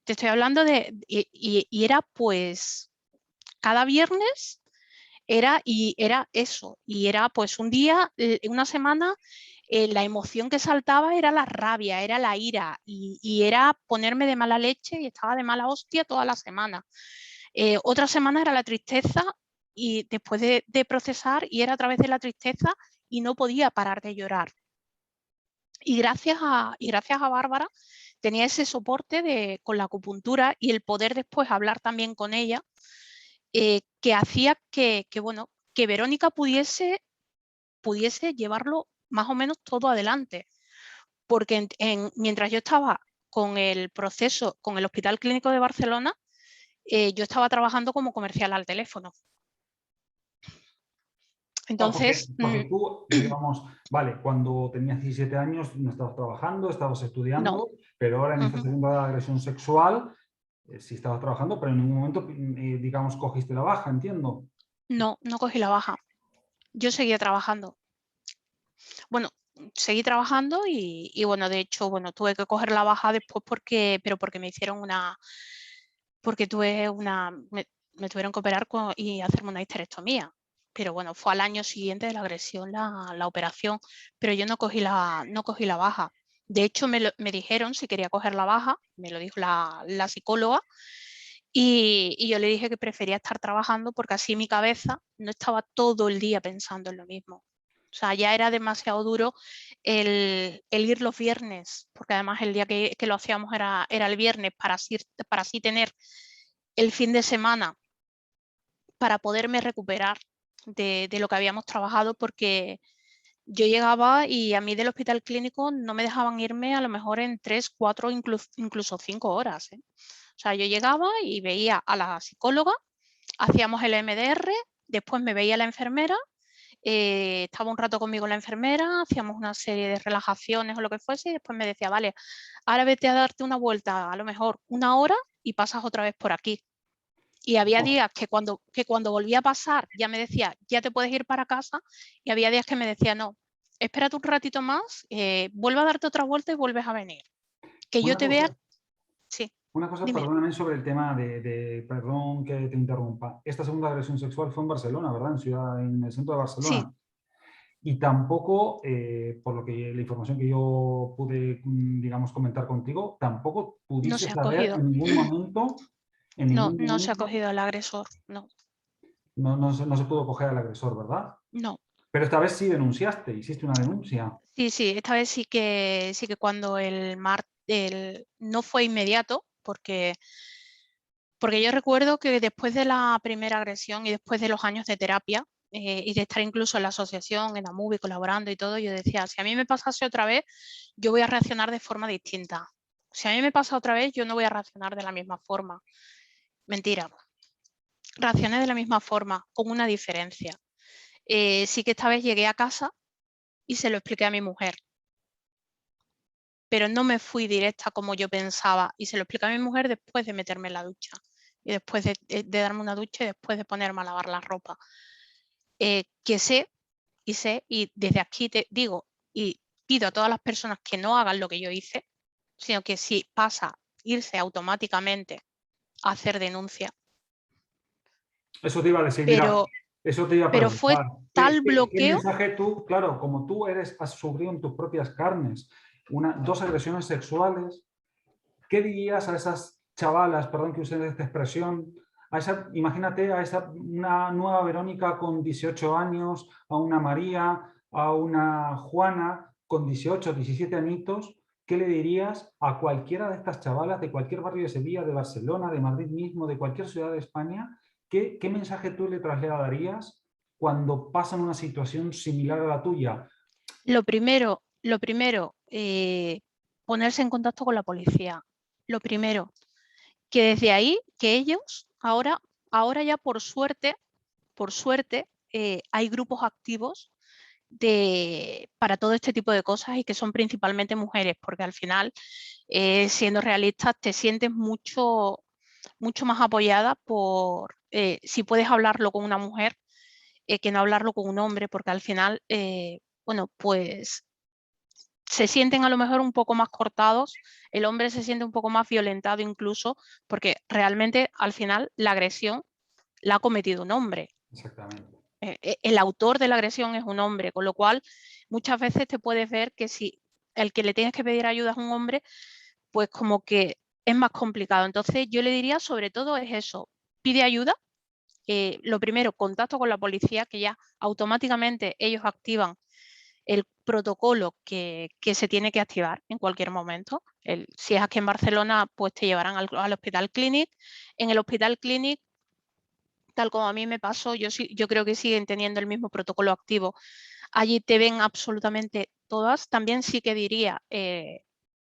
Te estoy hablando y era pues cada viernes era eso, y era pues un día, una semana, la emoción que saltaba era la rabia, era la ira y era ponerme de mala leche y estaba de mala hostia toda la semana. Otra semana era la tristeza y después de procesar, y era a través de la tristeza y no podía parar de llorar. Y gracias a Bárbara tenía ese soporte con la acupuntura y el poder después hablar también con ella, que hacía que Verónica pudiese llevarlo más o menos todo adelante. Porque mientras yo estaba con el proceso, con el Hospital Clínico de Barcelona, yo estaba trabajando como comercial al teléfono. Entonces, porque tú, digamos, vale, cuando tenías 17 años no estabas trabajando, estabas estudiando, no. pero ahora en esta segunda agresión sexual Sí estabas trabajando, pero en ningún momento, digamos, cogiste la baja, entiendo. No, no cogí la baja. Yo seguía trabajando. Bueno, seguí trabajando y bueno, de hecho, bueno, tuve que coger la baja después pero porque me hicieron porque me tuvieron que operar y hacerme una histerectomía. Pero bueno, fue al año siguiente de la agresión la operación, pero yo no cogí la baja. De hecho, me dijeron si quería coger la baja, me lo dijo la psicóloga, y yo le dije que prefería estar trabajando porque así mi cabeza no estaba todo el día pensando en lo mismo. O sea, ya era demasiado duro el ir los viernes, porque además el día que lo hacíamos era el viernes para así tener el fin de semana para poderme recuperar de lo que habíamos trabajado, porque yo llegaba y a mí del hospital clínico no me dejaban irme a lo mejor en 3, 4, incluso 5 horas. O sea, yo llegaba y veía a la psicóloga, hacíamos el MDR, después me veía la enfermera, estaba un rato conmigo la enfermera, hacíamos una serie de relajaciones o lo que fuese y después me decía, vale, ahora vete a darte una vuelta, a lo mejor 1 hora y pasas otra vez por aquí. Y había Oh, días que cuando volvía a pasar ya me decía, ya te puedes ir para casa, y había días que me decía, no, espérate un ratito más, vuelve a darte otra vuelta y vuelves a venir. Que yo una te vea, cosa, sí, una cosa, dime. perdóname, sobre el tema perdón que te interrumpa. Esta segunda agresión sexual fue en Barcelona, ¿verdad? En el centro de Sí, Barcelona. Y tampoco, por lo que la información que yo pude, digamos, comentar contigo, tampoco no pudiste se ha saber cogido, en no, ningún no se ha momento, cogido al agresor, no, no se pudo coger al agresor, ¿verdad? no. Pero esta vez sí denunciaste, hiciste una denuncia. Sí, sí, esta vez sí que cuando no fue inmediato, porque yo recuerdo que después de la primera agresión y después de los años de terapia, y de estar incluso en la asociación, en la MUBI, colaborando y todo, yo decía, si a mí me pasase otra vez, yo voy a reaccionar de forma distinta. Si a mí me pasa otra vez, yo no voy a reaccionar de la misma forma. Mentira, reaccioné de la misma forma, con una diferencia. Sí que esta vez llegué a casa y se lo expliqué a mi mujer, pero no me fui directa como yo pensaba, y se lo expliqué a mi mujer después de meterme en la ducha y después de darme una ducha y después de ponerme a lavar la ropa. Que sé, y desde aquí te digo y pido a todas las personas que no hagan lo que yo hice, sino que si pasa, irse automáticamente a hacer denuncia. Eso te iba a decir, mira, Pero, eso te iba a pero fue preguntar. tal ¿Qué bloqueo, mensaje tú, claro, como tú has sufrido en tus propias carnes dos agresiones sexuales, qué dirías a esas chavalas, perdón que use esta expresión, imagínate a una nueva Verónica con 18 años, a una María, a una Juana con 18, 17 añitos, ¿qué le dirías a cualquiera de estas chavalas de cualquier barrio de Sevilla, de Barcelona, de Madrid mismo, de cualquier ciudad de España? ¿Qué mensaje tú le trasladarías cuando pasan una situación similar a la tuya? lo primero, ponerse en contacto con la policía. Lo primero, que desde ahí, que ellos ahora ya por suerte, hay grupos activos para todo este tipo de cosas y que son principalmente mujeres, porque al final, siendo realistas, te sientes mucho, mucho más apoyada si puedes hablarlo con una mujer, que no hablarlo con un hombre, porque al final, bueno, pues se sienten a lo mejor un poco más cortados, el hombre se siente un poco más violentado incluso, porque realmente al final la agresión la ha cometido un hombre. Exactamente. El autor de la agresión es un hombre, con lo cual muchas veces te puedes ver que si el que le tienes que pedir ayuda es un hombre, pues como que es más complicado. Entonces yo le diría sobre todo es eso, pide ayuda. Lo primero, contacto con la policía, que ya automáticamente ellos activan el protocolo que se tiene que activar en cualquier momento. Si es aquí en Barcelona, pues te llevarán al Hospital Clínic. En el Hospital Clínic, tal como a mí me pasó, yo creo que siguen teniendo el mismo protocolo activo. Allí te ven absolutamente todas. También sí que diría,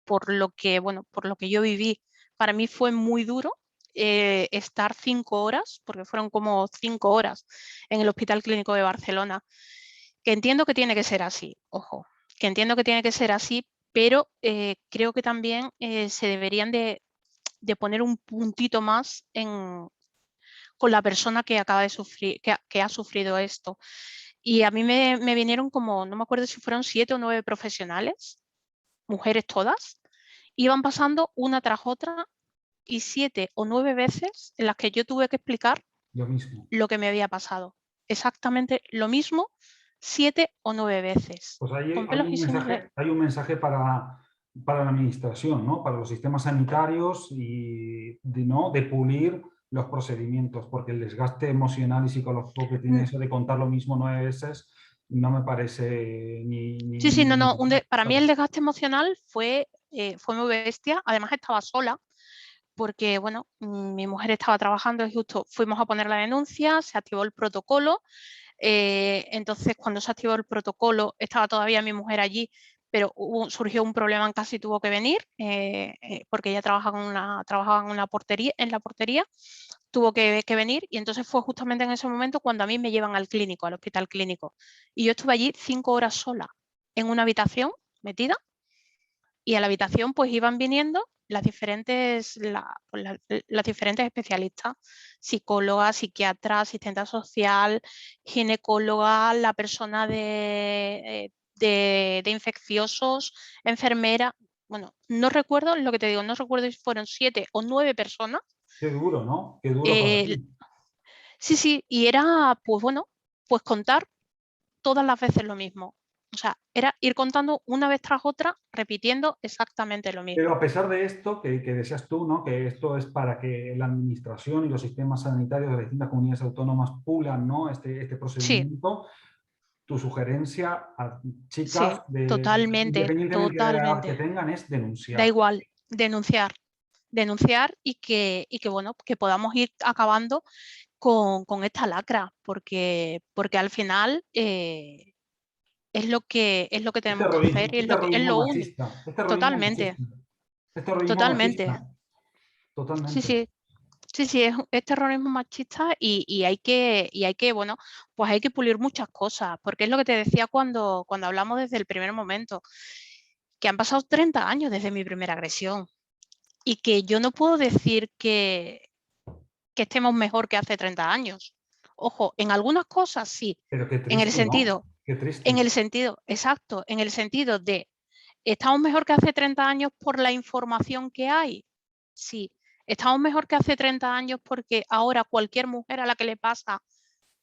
por lo que yo viví, para mí fue muy duro estar 5 horas, porque fueron como 5 horas en el Hospital Clínico de Barcelona, que entiendo que tiene que ser así, ojo, que entiendo que tiene que ser así, pero creo que también se deberían de de poner un puntito más con la persona que acaba de sufrir, que ha sufrido esto. Y a mí me vinieron como, no me acuerdo si fueron 7 o 9 profesionales, mujeres todas, iban pasando una tras otra y 7 o 9 veces en las que yo tuve que explicar Lo mismo. lo que me había pasado. Exactamente lo mismo 7 o 9 veces. Pues Con pelos y señales. hay un mensaje para la administración, ¿no? Para los sistemas sanitarios y ¿no? de pulir los procedimientos, porque el desgaste emocional y psicológico que tiene eso de contar lo mismo 9 veces no me parece ni... Sí, no. Para mí el desgaste emocional fue muy bestia. Además estaba sola porque, bueno, mi mujer estaba trabajando y justo fuimos a poner la denuncia, se activó el protocolo. Entonces, cuando se activó el protocolo, estaba todavía mi mujer allí, pero surgió un problema en casa y tuvo que venir, porque ella trabajaba en la portería, tuvo que venir, y entonces fue justamente en ese momento cuando a mí me llevan al clínico, al hospital clínico. Y yo estuve allí 5 horas sola, en una habitación, metida, y a la habitación pues iban viniendo las diferentes especialistas, psicóloga, psiquiatra, asistente social, ginecóloga, la persona de infecciosos, enfermera. Bueno, no recuerdo, lo que te digo, no recuerdo si fueron 7 o 9 personas. Qué duro, ¿no? Qué duro para ti. Sí, y era, pues bueno, pues contar todas las veces lo mismo. O sea, era ir contando una vez tras otra, repitiendo exactamente lo Pero mismo. a pesar de esto, que decías tú, ¿no? Que esto es para que la administración y los sistemas sanitarios de las distintas comunidades autónomas pulan, ¿no? este Sí, procedimiento, tu sugerencia a chicas, sí, totalmente, independientemente de la edad que totalmente. tengan, es Da denunciar. igual, denunciar y que bueno, que podamos ir acabando con esta lacra, porque al final es lo que tenemos que hacer y Es es terrorismo lo único. machista. Es terrorismo Totalmente, machista. Es terrorismo totalmente. machista. Sí, Totalmente. sí. Sí, es terrorismo machista y hay que, bueno, pues hay que pulir muchas cosas, porque es lo que te decía cuando hablamos desde el primer momento, que han pasado 30 años desde mi primera agresión y que yo no puedo decir que estemos mejor que hace 30 años. Ojo, en algunas cosas sí, Pero qué en el triste, ¿no? sentido, Qué triste. exacto, en el sentido de, ¿estamos mejor que hace 30 años por la información que hay? Sí. ¿Estamos mejor que hace 30 años porque ahora cualquier mujer a la que le pasa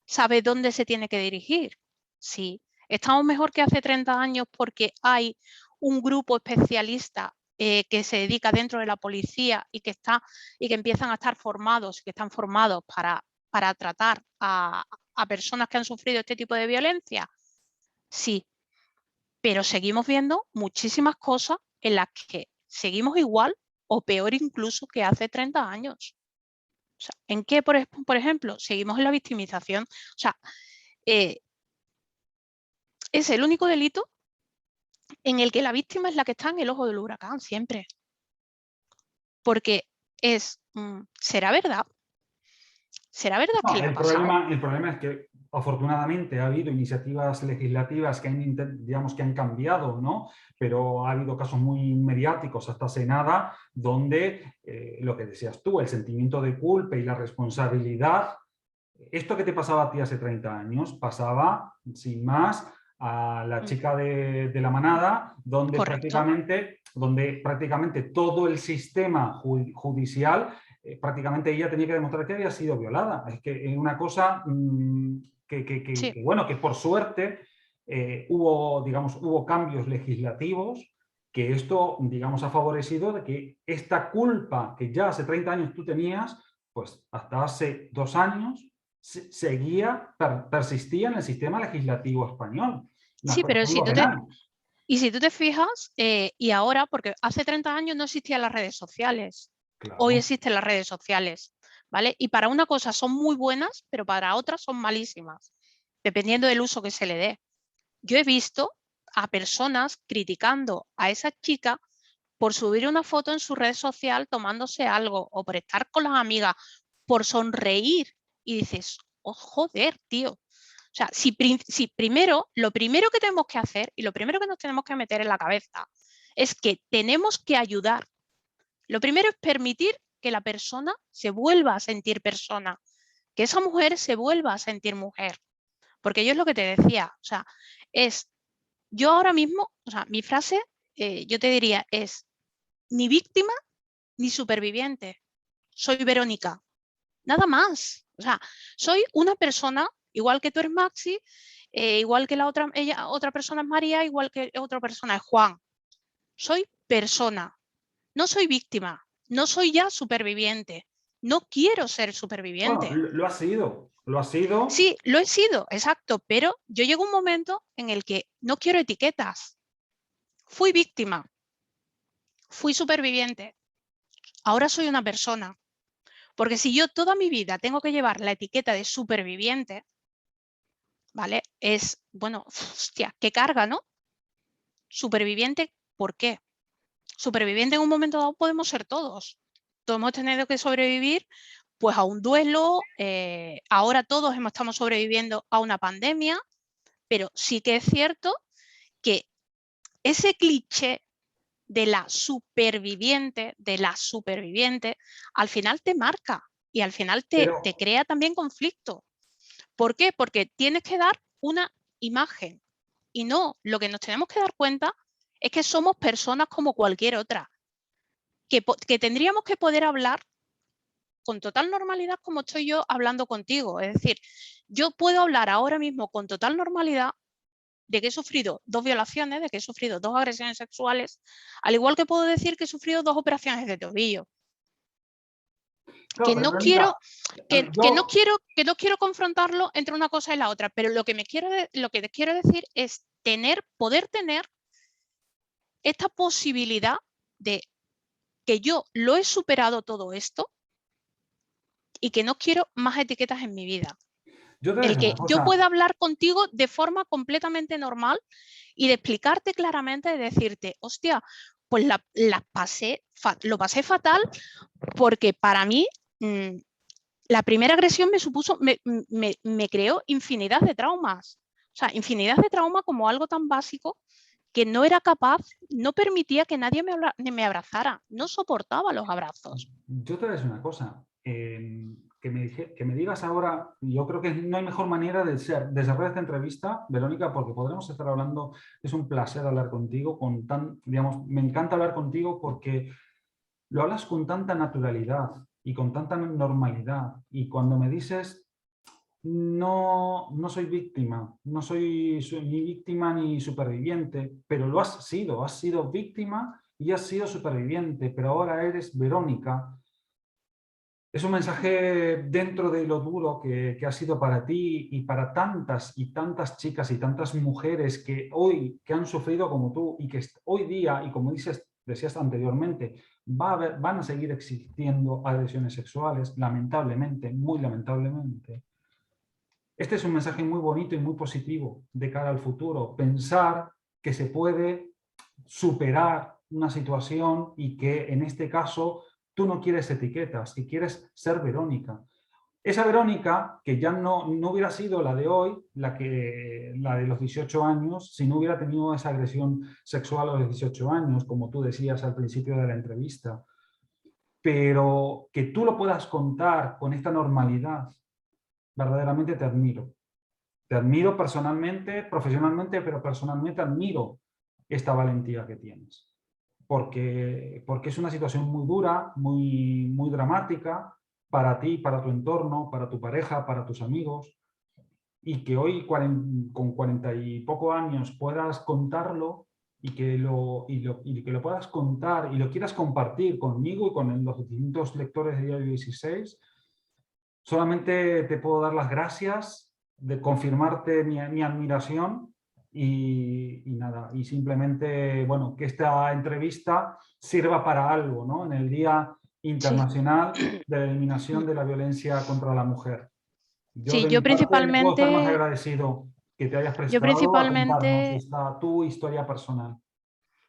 sabe dónde se tiene que dirigir? Sí. ¿Estamos mejor que hace 30 años porque hay un grupo especialista que se dedica dentro de la policía y que empiezan a estar formados, que están formados para tratar a personas que han sufrido este tipo de violencia? Sí. Pero seguimos viendo muchísimas cosas en las que seguimos igual o peor incluso que hace 30 años. O sea, ¿en qué, por ejemplo, seguimos en la victimización? O sea, eh, es el único delito en el que la víctima es la que está en el ojo del huracán siempre. Porque ¿será verdad? ¿Será verdad que No, le ha pasado? el problema es que afortunadamente ha habido iniciativas legislativas que digamos, que han cambiado, ¿no? Pero ha habido casos muy mediáticos hasta hace nada donde lo que decías tú, el sentimiento de culpa y la responsabilidad, esto que te pasaba a ti hace 30 años, pasaba sin más a la chica de la manada, Correcto. donde prácticamente todo el sistema judicial prácticamente ella tenía que demostrar que había sido violada. Es que es una cosa Sí, bueno, que por suerte hubo cambios legislativos que esto, digamos, ha favorecido de que esta culpa que ya hace 30 años tú tenías, pues hasta hace 2 años persistía en el sistema legislativo español, en sí, el pero Código Penal. si tú te fijas, y ahora, porque hace 30 años no existían las redes sociales, hoy Claro. existen las redes sociales, ¿vale? Y para una cosa son muy buenas, pero para otras son malísimas, dependiendo del uso que se le dé. Yo he visto a personas criticando a esa chica por subir una foto en su red social tomándose algo o por estar con las amigas, por sonreír y dices, oh, joder, tío. O sea, primero, lo primero que tenemos que hacer y lo primero que nos tenemos que meter en la cabeza es que tenemos que ayudar. Lo primero es permitir que la persona se vuelva a sentir persona, que esa mujer se vuelva a sentir mujer. Porque yo es lo que te decía, o sea, yo ahora mismo, o sea, mi frase, yo te diría, es ni víctima ni superviviente. Soy Verónica, nada más. O sea, soy una persona, igual que tú eres Maxi, igual que otra persona es María, igual que otra persona es Juan. Soy persona, no soy víctima, no soy ya superviviente. No quiero ser Bueno, superviviente. lo has sido, lo has sido. Sí, lo he sido, exacto, pero yo llego a un momento en el que no quiero etiquetas. Fui víctima, fui superviviente, ahora soy una persona. Porque si yo toda mi vida tengo que llevar la etiqueta de superviviente, ¿vale? Es, bueno, hostia, qué carga, ¿no? Superviviente, ¿por qué? Superviviente en un momento dado podemos ser todos. Todos hemos tenido que sobrevivir pues a un duelo, ahora todos estamos sobreviviendo a una pandemia, pero sí que es cierto que ese cliché de la superviviente, al final te marca y al final te Pero, crea también conflicto. ¿Por qué? Porque tienes que dar una imagen y no, lo que nos tenemos que dar cuenta es que somos personas como cualquier otra, que tendríamos que poder hablar con total normalidad como estoy yo hablando contigo. Es decir, yo puedo hablar ahora mismo con total normalidad de que he sufrido 2 violaciones, de que he sufrido 2 agresiones sexuales, al igual que puedo decir que he sufrido 2 operaciones de tobillo. claro, Que pero no quiero, Verónica, yo, que no quiero confrontarlo entre una cosa y la otra, pero lo que te quiero decir es poder tener esta posibilidad de que yo lo he superado todo esto y que no quiero más etiquetas en mi vida. yo te voy a El decir que una yo cosa. pueda hablar contigo de forma completamente normal y de explicarte claramente, de decirte, hostia, pues lo pasé fatal porque para mí la primera agresión me creó infinidad de traumas. O sea, infinidad de traumas como algo tan básico que no era capaz, no permitía que nadie me abrazara, no soportaba los abrazos. Yo te voy a decir una cosa, que me digas ahora, yo creo que no hay mejor manera de desarrollar esta entrevista, Verónica, porque podremos estar hablando, es un placer hablar contigo, digamos, me encanta hablar contigo porque lo hablas con tanta naturalidad y con tanta normalidad, y cuando me dices, no, no soy víctima, no soy ni víctima ni superviviente, pero lo has sido víctima y has sido superviviente, pero ahora eres Verónica. Es un mensaje dentro de lo duro que ha sido para ti y tantas chicas y tantas mujeres que hoy que han sufrido como tú y que hoy día, y como decías anteriormente, van a seguir existiendo agresiones sexuales, lamentablemente, muy lamentablemente. Este es un mensaje muy bonito y muy positivo de cara al futuro. Pensar que se puede superar una situación y que en este caso tú no quieres etiquetas y quieres ser Verónica. Esa Verónica, que ya no hubiera sido la de hoy, la de los 18 años, si no hubiera tenido esa agresión sexual a los 18 años, como tú decías al principio de la entrevista, pero que tú lo puedas contar con esta normalidad, verdaderamente te admiro. Te admiro personalmente, profesionalmente, pero personalmente admiro esta valentía que tienes. Porque es una situación muy dura, muy dramática para ti, para tu entorno, para tu pareja, para tus amigos, y que hoy con 40 y poco años puedas contarlo y que lo puedas contar y lo quieras compartir conmigo y con los distintos lectores de Diario 16, solamente te puedo dar las gracias, de confirmarte mi admiración y nada, y simplemente, bueno, que esta entrevista sirva para algo, ¿no? En el Día Sí. Internacional de la Eliminación de la Violencia contra la Mujer. Yo Sí, de mi parte no puedo estar más agradecido que te hayas yo prestado a contarnos principalmente, tu historia personal.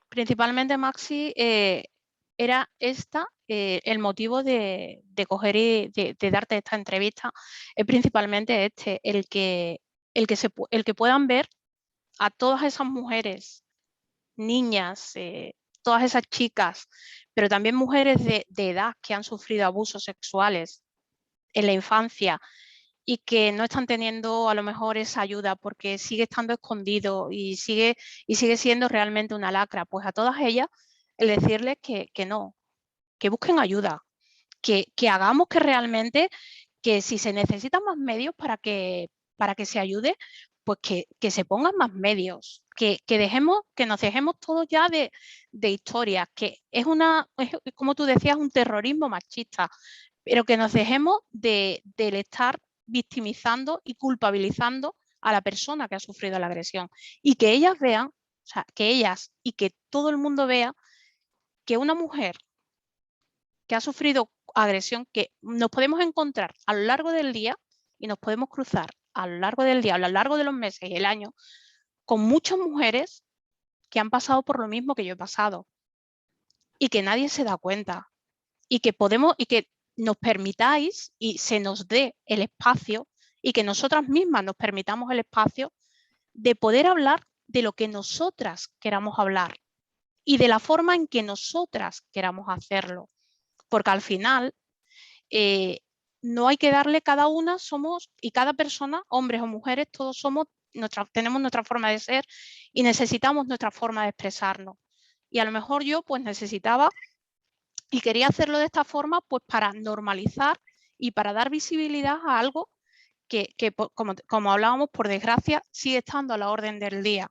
principalmente Maxi, era el motivo de coger y de darte esta entrevista, es principalmente el que puedan ver a todas esas mujeres, niñas, todas esas chicas, pero también mujeres de edad que han sufrido abusos sexuales en la infancia y que no están teniendo a lo mejor esa ayuda porque sigue estando escondido y sigue siendo realmente una lacra. Pues a todas ellas el decirles que no, que busquen ayuda, que hagamos que realmente, que si se necesitan más medios para que se ayude, pues que se pongan más medios, que nos dejemos todos ya de historias, que es como tú decías, un terrorismo machista, pero que nos dejemos del estar victimizando y culpabilizando a la persona que ha sufrido la agresión y que ellas vean, o sea, que ellas y que todo el mundo vea que una mujer que ha sufrido agresión, que nos podemos encontrar a lo largo del día y nos podemos cruzar a lo largo del día, a lo largo de los meses y el año, con muchas mujeres que han pasado por lo mismo que yo he pasado y que nadie se da cuenta y que nos permitáis y se nos dé el espacio y que nosotras mismas nos permitamos el espacio de poder hablar de lo que nosotras queramos hablar y de la forma en que nosotras queramos hacerlo. Porque al final no hay que darle, cada una somos, y cada persona, hombres o mujeres, todos tenemos nuestra forma de ser y necesitamos nuestra forma de expresarnos. Y a lo mejor yo pues necesitaba y quería hacerlo de esta forma pues para normalizar y para dar visibilidad a algo que como hablábamos, por desgracia, sigue estando a la orden del día,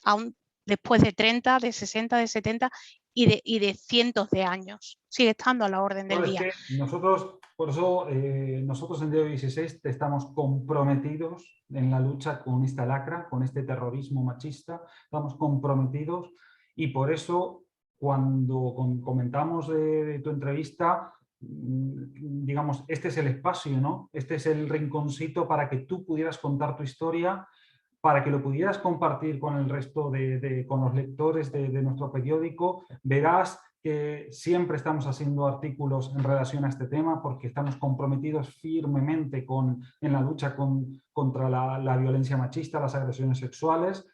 aún después de 30, de 60, de 70 y de cientos de años. Sigue estando a la orden del día. Es que nosotros, por eso, nosotros en Día 16 estamos comprometidos en la lucha con esta lacra, con este terrorismo machista, estamos comprometidos y por eso cuando comentamos de tu entrevista, digamos, este es el espacio, ¿no? Este es el rinconcito para que tú pudieras contar tu historia, para que lo pudieras compartir con el resto con los lectores de nuestro periódico. Verás que siempre estamos haciendo artículos en relación a este tema porque estamos comprometidos firmemente en la lucha contra la violencia machista, las agresiones sexuales.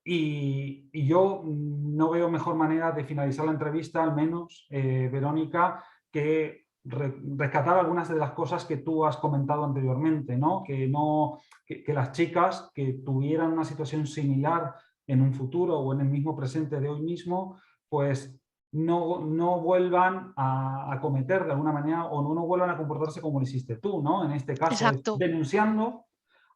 Y yo no veo mejor manera de finalizar la entrevista, al menos, Verónica, que rescatar algunas de las cosas que tú has comentado anteriormente, ¿no? Que las chicas que tuvieran una situación similar en un futuro o en el mismo presente de hoy mismo, pues no vuelvan a cometer de alguna manera o no vuelvan a comportarse como lo hiciste tú, ¿no? En este caso, Exacto. denunciando.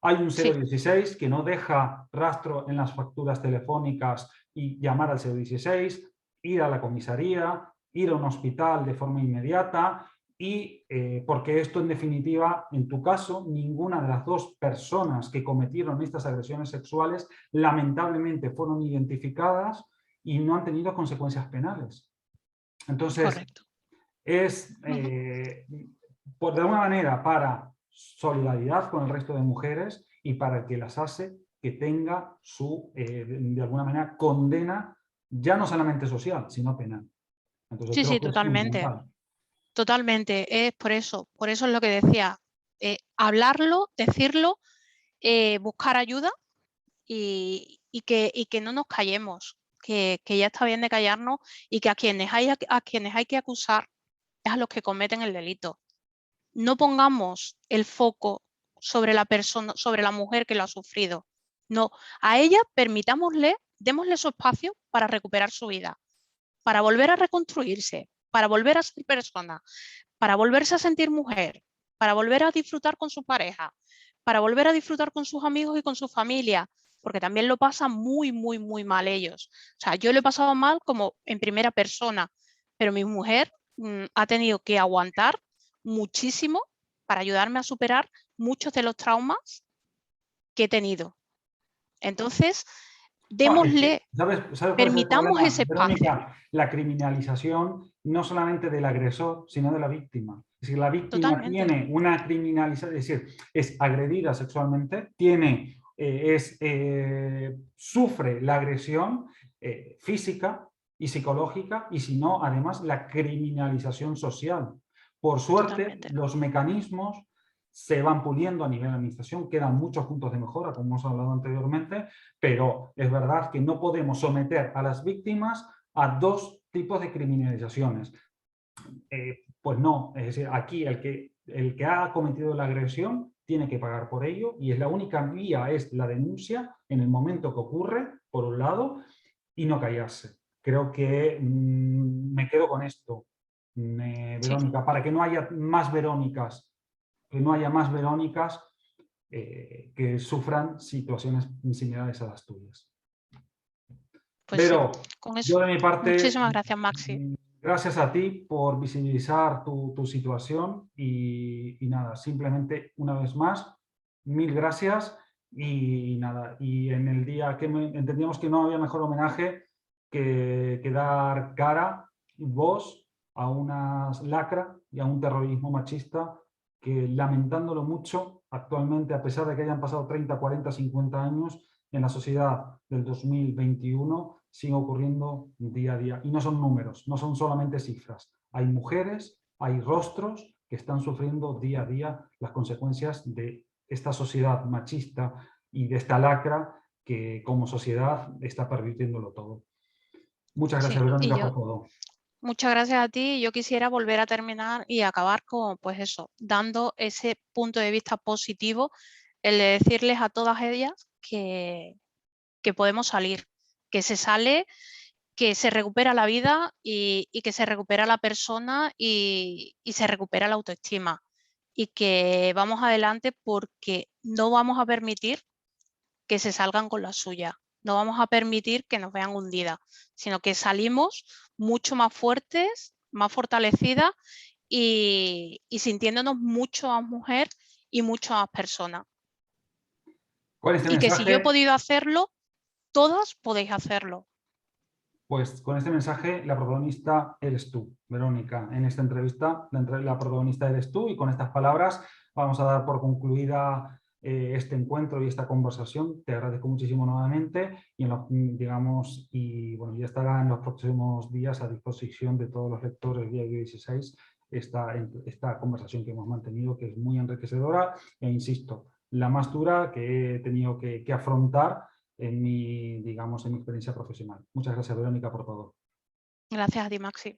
Hay un Sí. 016 que no deja rastro en las facturas telefónicas y llamar al 016, ir a la comisaría, ir a un hospital de forma inmediata y porque esto en definitiva, en tu caso, ninguna de las dos personas que cometieron estas agresiones sexuales lamentablemente fueron identificadas y no han tenido consecuencias penales. Entonces, Correcto. es por de alguna manera para solidaridad con el resto de mujeres y para que las hace que tenga su, de alguna manera, condena ya no solamente social, sino penal. Entonces Sí, creo sí, que es totalmente. fundamental. Totalmente. Es por eso es lo que decía. Hablarlo, decirlo, buscar ayuda y que no nos callemos, que ya está bien de callarnos y que a quienes hay que acusar es a los que cometen el delito. No pongamos el foco sobre la persona, sobre la mujer que lo ha sufrido. No, a ella démosle su espacio para recuperar su vida, para volver a reconstruirse, para volver a ser persona, para volverse a sentir mujer, para volver a disfrutar con su pareja, para volver a disfrutar con sus amigos y con su familia, porque también lo pasan muy, muy, muy mal ellos. O sea, yo lo he pasado mal como en primera persona, pero mi mujer ha tenido que aguantar muchísimo para ayudarme a superar muchos de los traumas que he tenido. Entonces, No, es que, démosle, ¿sabes cuál es el permitamos problema, ese espacio. Verónica? La criminalización no solamente del agresor, sino de la víctima. Es decir, la víctima Totalmente. tiene una criminalización, es decir, es agredida sexualmente, sufre la agresión física y psicológica y si no, además, la criminalización social. Por suerte, Totalmente. los mecanismos se van puliendo a nivel de administración, quedan muchos puntos de mejora, como hemos hablado anteriormente, pero es verdad que no podemos someter a las víctimas a dos tipos de criminalizaciones. Pues no, es decir, aquí el que ha cometido la agresión tiene que pagar por ello y es la única vía es la denuncia en el momento que ocurre, por un lado, y no callarse. Creo que me quedo con esto, Sí, Verónica, para que no haya más Verónicas, que sufran situaciones similares a las tuyas. pues sí. Vero, Con yo eso, de mi parte, muchísimas gracias, Maxi. gracias a ti por visibilizar tu situación y nada, simplemente una vez más, mil gracias y nada, y en el día que entendíamos que no había mejor homenaje que dar cara, voz a una lacra y a un terrorismo machista que, lamentándolo mucho, actualmente, a pesar de que hayan pasado 30, 40, 50 años, en la sociedad del 2021 sigue ocurriendo día a día. Y no son números, no son solamente cifras. Hay mujeres, hay rostros que están sufriendo día a día las consecuencias de esta sociedad machista y de esta lacra que como sociedad está pervirtiéndolo todo. Muchas Sí, gracias, y Verónica, yo, por todo. muchas gracias a ti. Yo quisiera volver a terminar y acabar con, pues eso, dando ese punto de vista positivo, el de decirles a todas ellas que podemos salir, que se sale, que se recupera la vida y que se recupera la persona y se recupera la autoestima. Y que vamos adelante porque no vamos a permitir que se salgan con la suya. No vamos a permitir que nos vean hundidas, sino que salimos mucho más fuertes, más fortalecidas y sintiéndonos mucho más mujer y mucho más persona. Con este Y que si yo he mensaje, podido hacerlo, todas podéis hacerlo. pues con este mensaje la protagonista eres tú, Verónica. En esta entrevista la protagonista eres tú y con estas palabras vamos a dar por concluida este encuentro y esta conversación. Te agradezco muchísimo nuevamente y, digamos, y bueno, ya estará en los próximos días a disposición de todos los lectores de Diario 16 esta conversación que hemos mantenido, que es muy enriquecedora e insisto, la más dura que he tenido que afrontar en mi, digamos, en mi experiencia profesional. Muchas gracias, Verónica, por todo. Gracias a ti, Maxi.